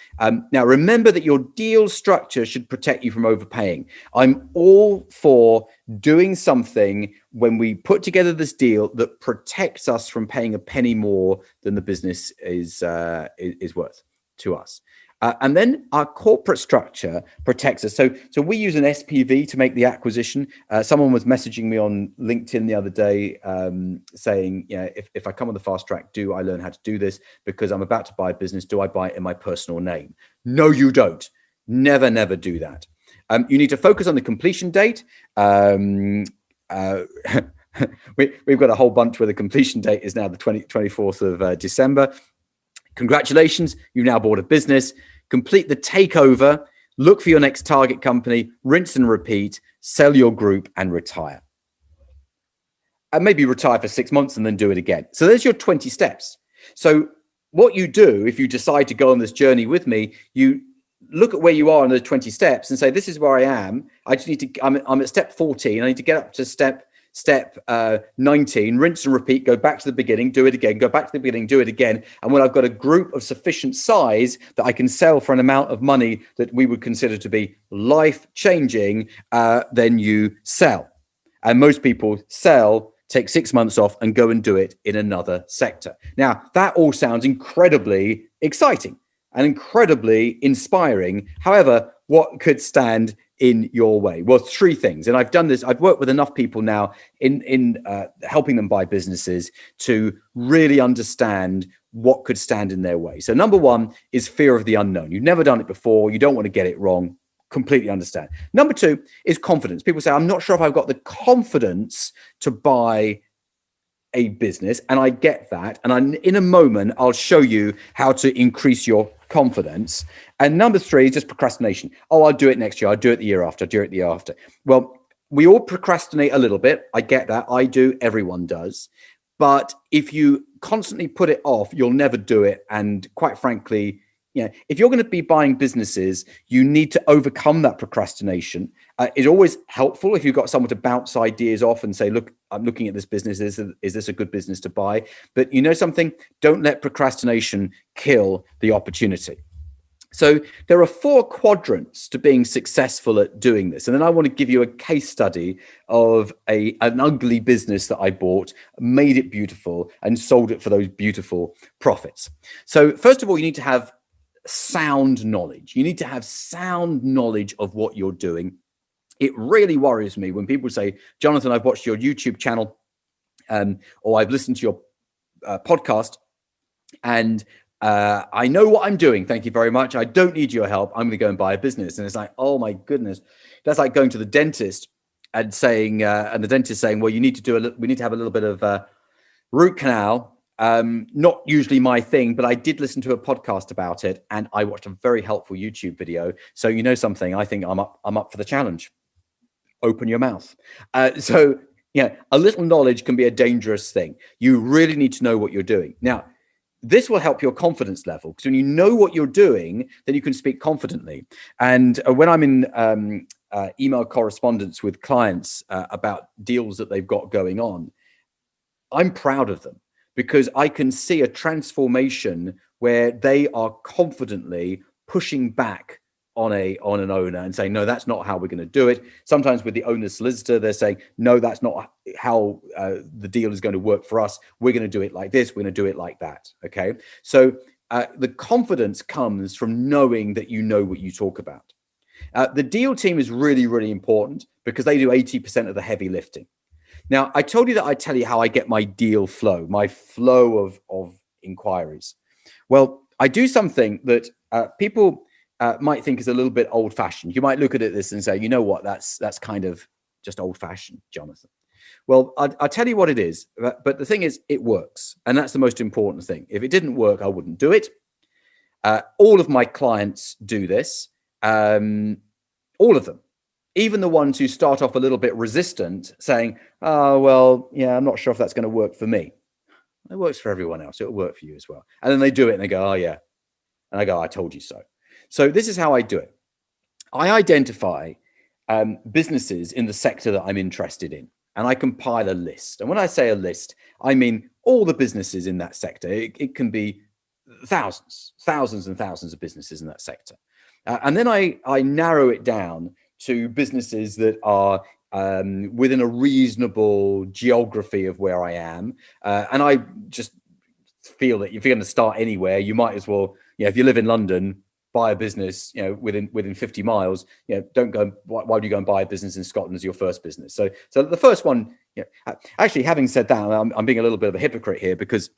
Now, remember that your deal structure should protect you from overpaying. I'm all for doing something when we put together this deal that protects us from paying a penny more than the business is worth to us. And then our corporate structure protects us. So we use an SPV to make the acquisition. Someone was messaging me on LinkedIn the other day saying, if I come on the Fasttrack, do I learn how to do this? Because I'm about to buy a business. Do I buy it in my personal name? No, you don't. Never, never do that. You need to focus on the completion date. We've got a whole bunch where the completion date is now the 24th of December. Congratulations, you've now bought a business. Complete the takeover, look for your next target company, rinse and repeat, sell your group and retire. And maybe retire for 6 months and then do it again. So there's your 20 steps. So what you do, if you decide to go on this journey with me, you look at where you are in those 20 steps and say, this is where I am. I just need to, I'm at step 14. I need to get up to step 19, rinse and repeat, go back to the beginning, do it again, go back to the beginning, do it again. And when I've got a group of sufficient size that I can sell for an amount of money that we would consider to be life-changing, then you sell. And most people sell, take 6 months off and go and do it in another sector. Now, that all sounds incredibly exciting and incredibly inspiring. However, what could stand in your way? Well, 3 things. And I've done this. I've worked with enough people now in helping them buy businesses to really understand what could stand in their way. So number 1 is fear of the unknown. You've never done it before. You don't want to get it wrong. Completely understand. Number 2 is confidence. People say, I'm not sure if I've got the confidence to buy a business. And I get that. And in a moment, I'll show you how to increase your confidence. And number 3 is just procrastination. Oh, I'll do it next year. I'll do it the year after. I'll do it the year after. Well, we all procrastinate a little bit. I get that. I do. Everyone does. But if you constantly put it off, you'll never do it. And quite frankly, if you're going to be buying businesses, you need to overcome that procrastination. It's always helpful if you've got someone to bounce ideas off and say, look, I'm looking at this business. Is this a good business to buy? But you know something? Don't let procrastination kill the opportunity. So there are 4 quadrants to being successful at doing this. And then I want to give you a case study of an ugly business that I bought, made it beautiful, and sold it for those beautiful profits. So first of all, you need to have sound knowledge. You need to have sound knowledge of what you're doing. It really worries me when people say, Jonathan, I've watched your YouTube channel. or I've listened to your podcast, and I know what I'm doing. Thank you very much. I don't need your help. I'm going to go and buy a business. And it's like, oh my goodness, that's like going to the dentist and saying, and the dentist saying, well, you need to do we need to have a little bit of root canal. Not usually my thing, but I did listen to a podcast about it, and I watched a very helpful YouTube video. So you know something, I think I'm up for the challenge. Open your mouth. So yeah, a little knowledge can be a dangerous thing. You really need to know what you're doing. Now, this will help your confidence level, because when you know what you're doing, then you can speak confidently. And when I'm in email correspondence with clients about deals that they've got going on, I'm proud of them, because I can see a transformation where they are confidently pushing back on an owner and saying, no, that's not how we're going to do it. Sometimes with the owner's solicitor, they're saying, no, that's not how the deal is going to work for us. We're going to do it like this. We're going to do it like that. Okay. So the confidence comes from knowing that you know what you talk about. The deal team is really, really important, because they do 80% of the heavy lifting. Now, I told you that I tell you how I get my deal flow, my flow of inquiries. Well, I do something that people might think is a little bit old fashioned. You might look at this and say, you know what, that's kind of just old fashioned, Jonathan. Well, I'll tell you what it is. But the thing is, it works. And that's the most important thing. If it didn't work, I wouldn't do it. All of my clients do this. All of them. Even the ones who start off a little bit resistant, saying, oh, well, yeah, I'm not sure if that's going to work for me. It works for everyone else. It'll work for you as well. And then they do it and they go, oh, yeah. And I go, I told you so. So this is how I do it. I identify businesses in the sector that I'm interested in, and I compile a list. And when I say a list, I mean all the businesses in that sector. It can be thousands and thousands of businesses in that sector. And then I narrow it down to businesses that are within a reasonable geography of where I am. And I just feel that if you're going to start anywhere, you might as well, if you live in London, buy a business, within 50 miles, don't go. Why would you go and buy a business in Scotland as your first business? So the first one, actually, having said that, I'm being a little bit of a hypocrite here, because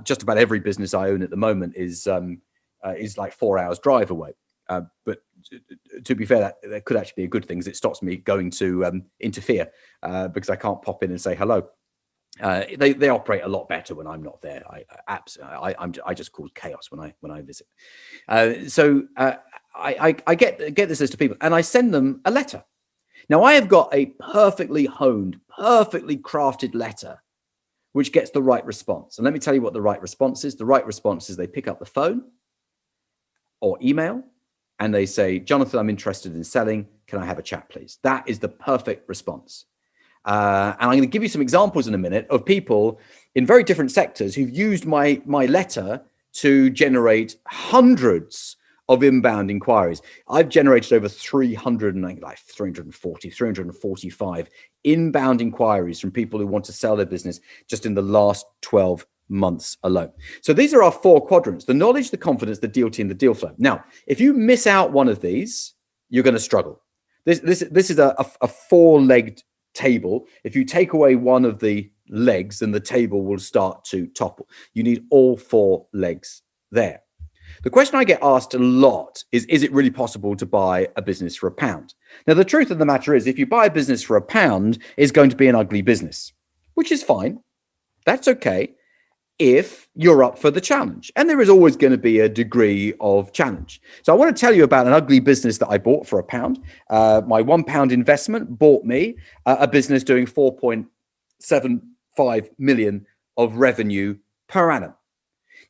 just about every business I own at the moment is like 4 hours drive away. But to be fair, that could actually be a good thing, because it stops me going to interfere, because I can't pop in and say hello. They operate a lot better when I'm not there. I just cause chaos when I visit. So I get this list of people, and I send them a letter. Now, I have got a perfectly honed, perfectly crafted letter which gets the right response. And let me tell you what the right response is. The right response is they pick up the phone or email, and they say, Jonathan, I'm interested in selling. Can I have a chat, please? That is the perfect response. And I'm going to give you some examples in a minute of people in very different sectors who've used my letter to generate hundreds of inbound inquiries. I've generated over 345 inbound inquiries from people who want to sell their business just in the last 12 months alone. So these are our 4 quadrants: the knowledge, the confidence, the deal team, the deal flow. Now, if you miss out one of these, you're going to struggle. This is a 4-legged table. If you take away one of the legs, then the table will start to topple. You need all 4 legs there. The question I get asked a lot is it really possible to buy a business for £1? Now, the truth of the matter is, if you buy a business for £1, it's going to be an ugly business, which is fine. That's okay if you're up for the challenge. And there is always going to be a degree of challenge. So I want to tell you about an ugly business that I bought for £1. My £1 investment bought me a business doing 4.75 million of revenue per annum.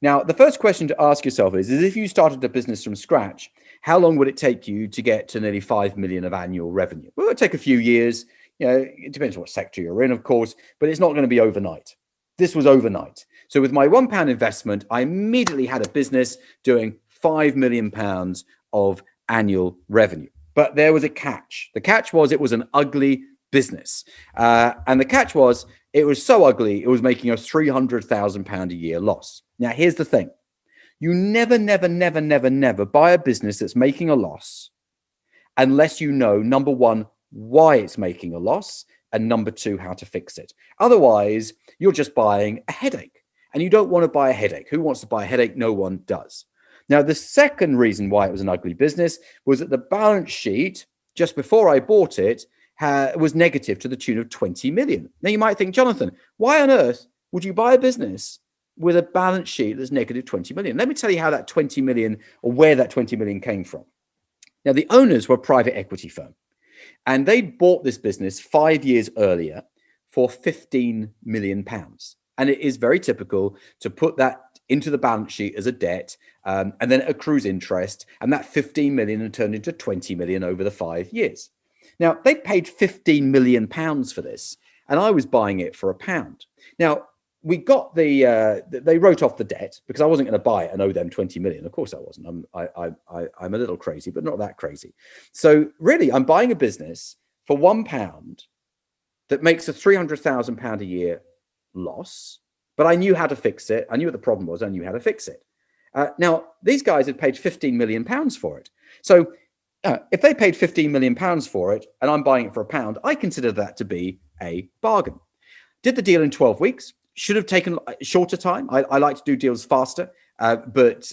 Now, the first question to ask yourself is if you started a business from scratch, how long would it take you to get to nearly 5 million of annual revenue? Well, it would take a few years. It depends what sector you're in, of course, but it's not going to be overnight. This was overnight. So with my £1 investment, I immediately had a business doing £5 million of annual revenue. But there was a catch. The catch was it was an ugly business. And the catch was it was so ugly, it was making a £300,000 a year loss. Now, here's the thing. You never buy a business that's making a loss unless you know, number one, why it's making a loss, and number two, how to fix it. Otherwise, you're just buying a headache, and you don't want to buy a headache. Who wants to buy a headache? No one does. Now, the second reason why it was an ugly business was that the balance sheet, just before I bought it, was negative to the tune of 20 million. Now, you might think, Jonathan, why on earth would you buy a business with a balance sheet that's negative 20 million? Let me tell you how that 20 million, or where that 20 million came from. Now, the owners were a private equity firm, and they bought this business 5 years earlier for 15 million pounds. And it is very typical to put that into the balance sheet as a debt, and then it accrues interest, and that 15 million had turned into 20 million over the 5 years. Now, they paid 15 million pounds for this, and I was buying it for £1. Now, we got they wrote off the debt because I wasn't going to buy it and owe them 20 million. Of course I wasn't. I'm a little crazy, but not that crazy. So really, I'm buying a business for £1 that makes a £300,000 a year loss, but I knew how to fix it. I knew what the problem was. I knew how to fix it. Now, these guys had paid 15 million pounds for it. So if they paid 15 million pounds for it and I'm buying it for £1, I consider that to be a bargain. Did the deal in 12 weeks. Should have taken shorter time. I like to do deals faster, but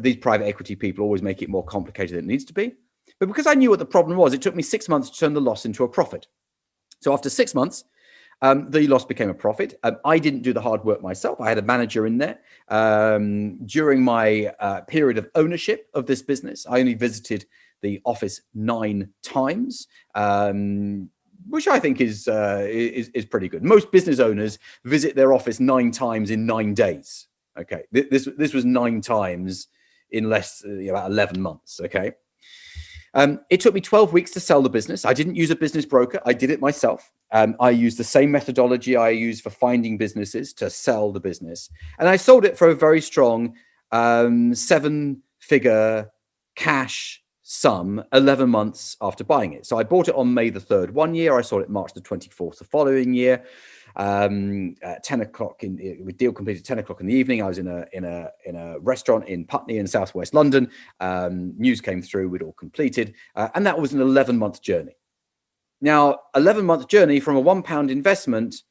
these private equity people always make it more complicated than it needs to be. But because I knew what the problem was, it took me 6 months to turn the loss into a profit. So after 6 months, the loss became a profit. I didn't do the hard work myself. I had a manager in there. During my period of ownership of this business, I only visited the office 9 times. Which I think is pretty good. Most business owners visit their office 9 times in 9 days. Okay, this was 9 times in less about 11 months. Okay, it took me 12 weeks to sell the business. I didn't use a business broker. I did it myself. I used the same methodology I use for finding businesses to sell the business, and I sold it for a very strong 7-figure cash sum 11 months after buying it. So I bought it on May the 3rd 1 year. I sold it March the 24th the following year. At 10 o'clock with deal completed 10 o'clock in the evening. I was in a restaurant in Putney in southwest London. News came through, we'd all completed, and that was an 11-month journey. Now, 11-month journey from a £1 investment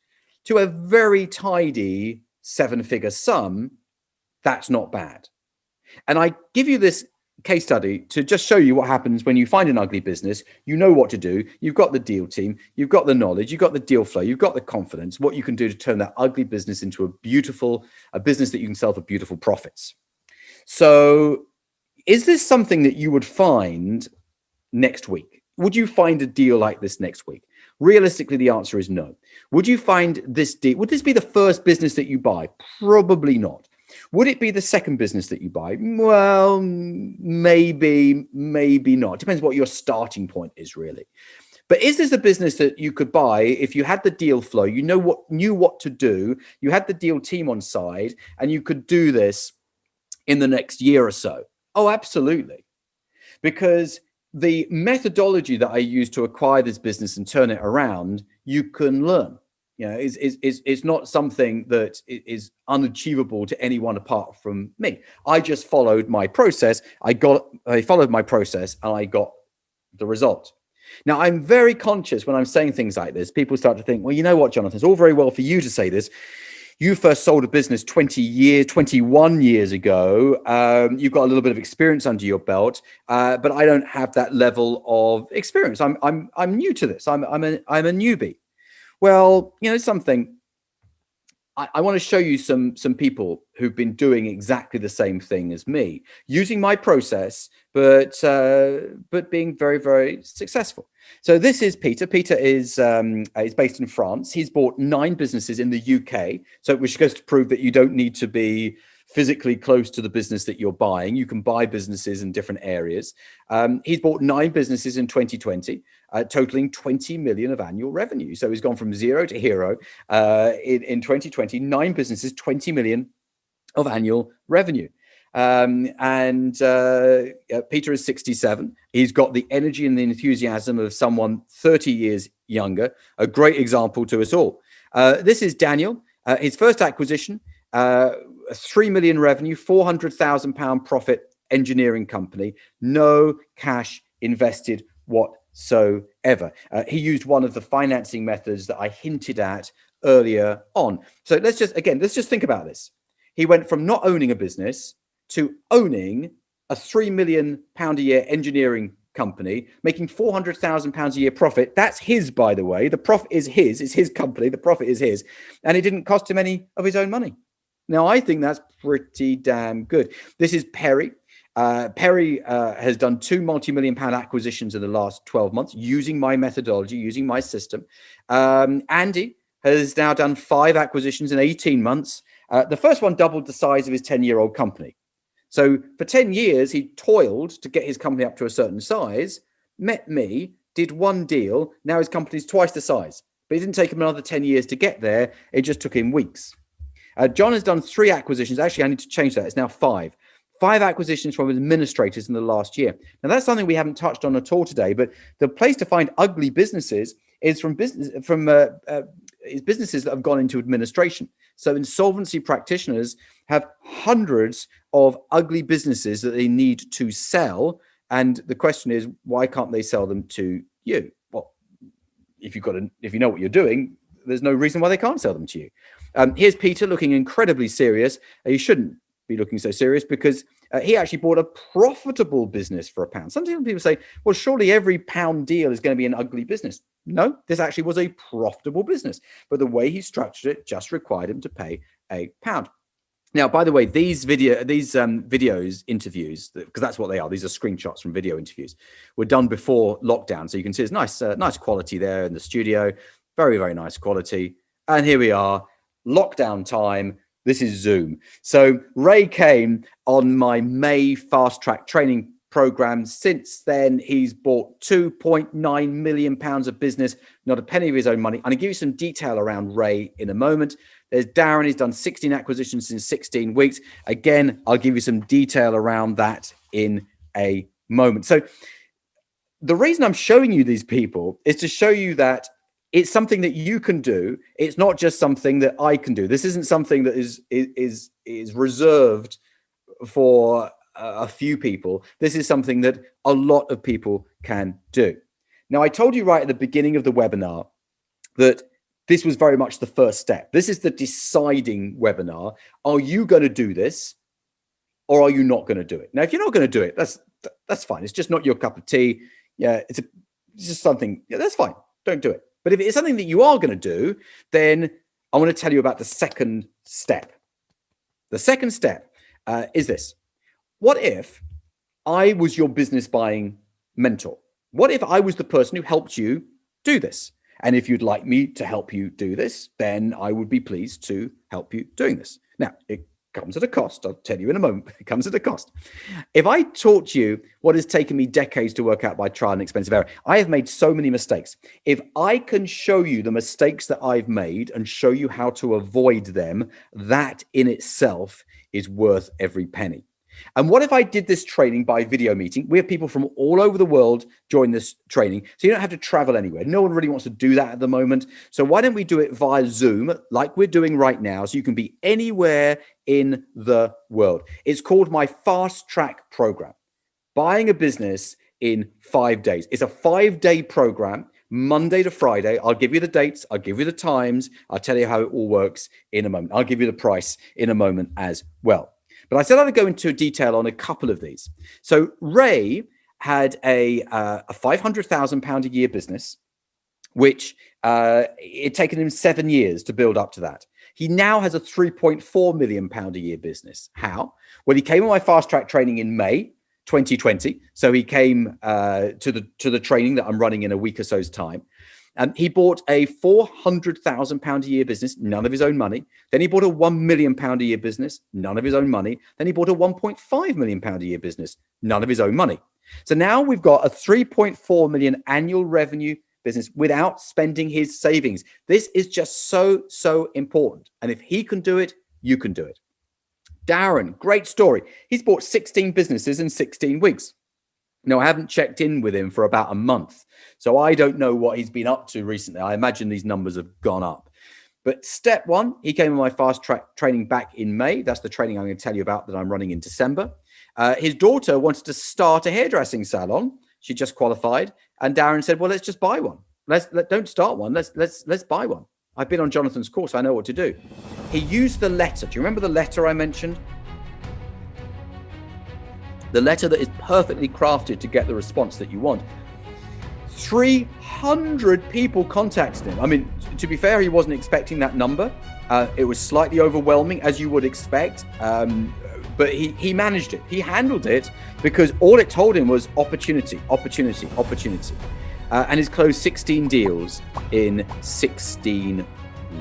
to a very tidy 7-figure sum. That's not bad. And I give you this case study to just show you what happens when you find an ugly business. You know what to do. You've got the deal team, you've got the knowledge, you've got the deal flow, you've got the confidence, what you can do to turn that ugly business into a business that you can sell for beautiful profits. So is this something that you would find next week? Would you find a deal like this next week? Realistically, the answer is no. Would you find this deal? Would this be the first business that you buy? Probably not. Would it be the second business that you buy? Well, maybe not. Depends what your starting point is, really. But is this a business that you could buy if you had the deal flow, you knew what to do, you had the deal team on side, and you could do this in the next year or so? Oh, absolutely. Because the methodology that I use to acquire this business and turn it around, you can learn. It's not something that is unachievable to anyone apart from me. I just followed my process. I followed my process and I got the result. Now, I'm very conscious when I'm saying things like this, people start to think, well, you know what, Jonathan, it's all very well for you to say this. You first sold a business 21 years ago. You've got a little bit of experience under your belt, but I don't have that level of experience. I'm new to this. I'm a newbie. Well, something. I want to show you some people who've been doing exactly the same thing as me, using my process, but being very, very successful. So this is Peter. Peter is based in France. He's bought 9 businesses in the UK, which goes to prove that you don't need to be physically close to the business that you're buying. You can buy businesses in different areas. He's bought 9 businesses in 2020, totaling 20 million of annual revenue. So he's gone from zero to hero in 2020, 9 businesses, 20 million of annual revenue. Peter is 67. He's got the energy and the enthusiasm of someone 30 years younger, a great example to us all. This is Daniel, his first acquisition, 3 million revenue, £400,000 profit engineering company, no cash invested whatsoever. ever. He used one of the financing methods that I hinted at earlier on. So let's just think about this. He went from not owning a business to owning a £3 million a year engineering company, making £400,000 a year profit. That's his, by the way. The profit is his. It's his company. The profit is his. And it didn't cost him any of his own money. Now, I think that's pretty damn good. This is Perry. Perry has done 2 multi-million-pound acquisitions in the last 12 months using my methodology, using my system. Andy has now done 5 acquisitions in 18 months. The first one doubled the size of his 10-year-old company. So for 10 years, he toiled to get his company up to a certain size, met me, did 1 deal. Now his company's twice the size. But it didn't take him another 10 years to get there. It just took him weeks. John has done 3 acquisitions. Actually, I need to change that. It's now 5. 5 acquisitions from administrators in the last year. Now, that's something we haven't touched on at all today, but the place to find ugly businesses is businesses that have gone into administration. So insolvency practitioners have hundreds of ugly businesses that they need to sell. And the question is, why can't they sell them to you? Well, if you know what you're doing, there's no reason why they can't sell them to you. Here's Peter looking incredibly serious. He shouldn't be looking so serious because he actually bought a profitable business for £1. Sometimes people say, well, surely every pound deal is going to be an ugly business. No, this actually was a profitable business, but the way he structured it just required him to pay £1. Now, by the way, these videos interviews, because that's what they are. These are screenshots from video interviews, were done before lockdown. So you can see it's nice quality there in the studio. Very, very nice quality. And here we are, lockdown time. This is Zoom. So Ray came on my May Fasttrack training program. Since then, he's bought £2.9 million of business, not a penny of his own money. I'm going to give you some detail around Ray in a moment. There's Darren. He's done 16 acquisitions in 16 weeks. Again, I'll give you some detail around that in a moment. So the reason I'm showing you these people is to show you that it's something that you can do. It's not just something that I can do. This isn't something that is reserved for a few people. This is something that a lot of people can do. Now, I told you right at the beginning of the webinar that this was very much the first step. This is the deciding webinar. Are you going to do this or are you not going to do it? Now, if you're not going to do it, that's fine. It's just not your cup of tea. Yeah, it's just something. Yeah, that's fine. Don't do it. But if it's something that you are going to do, then I want to tell you about the second step. The second step is this. What if I was your business buying mentor? What if I was the person who helped you do this? And if you'd like me to help you do this, then I would be pleased to help you doing this. Now, it comes at a cost. I'll tell you in a moment. It comes at a cost. If I taught you what has taken me decades to work out by trial and expensive error, I have made so many mistakes. If I can show you the mistakes that I've made and show you how to avoid them, that in itself is worth every penny. And what if I did this training by video meeting? We have people from all over the world join this training, so you don't have to travel anywhere. No one really wants to do that at the moment. So why don't we do it via Zoom like we're doing right now, so you can be anywhere in the world. It's called my Fasttrack program, Buying a Business in 5 days. It's a 5-day program, Monday to Friday. I'll give you the dates. I'll give you the times. I'll tell you how it all works in a moment. I'll give you the price in a moment as well. But I said I would go into detail on a couple of these. So Ray had a £500,000 a year business, which it taken him 7 years to build up to that. He now has a £3.4 million a year business. How? Well, he came on my fast track training in May 2020. So he came to the training that I'm running in a week or so's time. He bought a £400,000 a year business, none of his own money. Then he bought a £1 million a year business, none of his own money. Then he bought a £1.5 million a year business, none of his own money. So now we've got a 3.4 million annual revenue business without spending his savings. This is just so important. And if he can do it, you can do it. Darren, great story. He's bought 16 businesses in 16 weeks. No, I haven't checked in with him for about a month, so I don't know what he's been up to recently. I imagine these numbers have gone up. But step one, he came on my fast track training back in May. That's the training I'm going to tell you about that I'm running in December. His daughter wanted to start a hairdressing salon. She just qualified, And Darren said, well, let's just buy one. Don't start one. Let's buy one. I've been on Jonathan's course. I know what to do. He used the letter. Do you remember the letter I mentioned? The letter that is perfectly crafted to get the response that you want. 300 people contacted him. I mean, to be fair, he wasn't expecting that number. It was slightly overwhelming, as you would expect. But he managed it. He handled it because all it told him was opportunity, opportunity, opportunity. And he's closed 16 deals in 16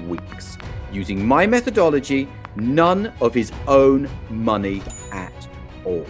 weeks using my methodology, none of his own money at all.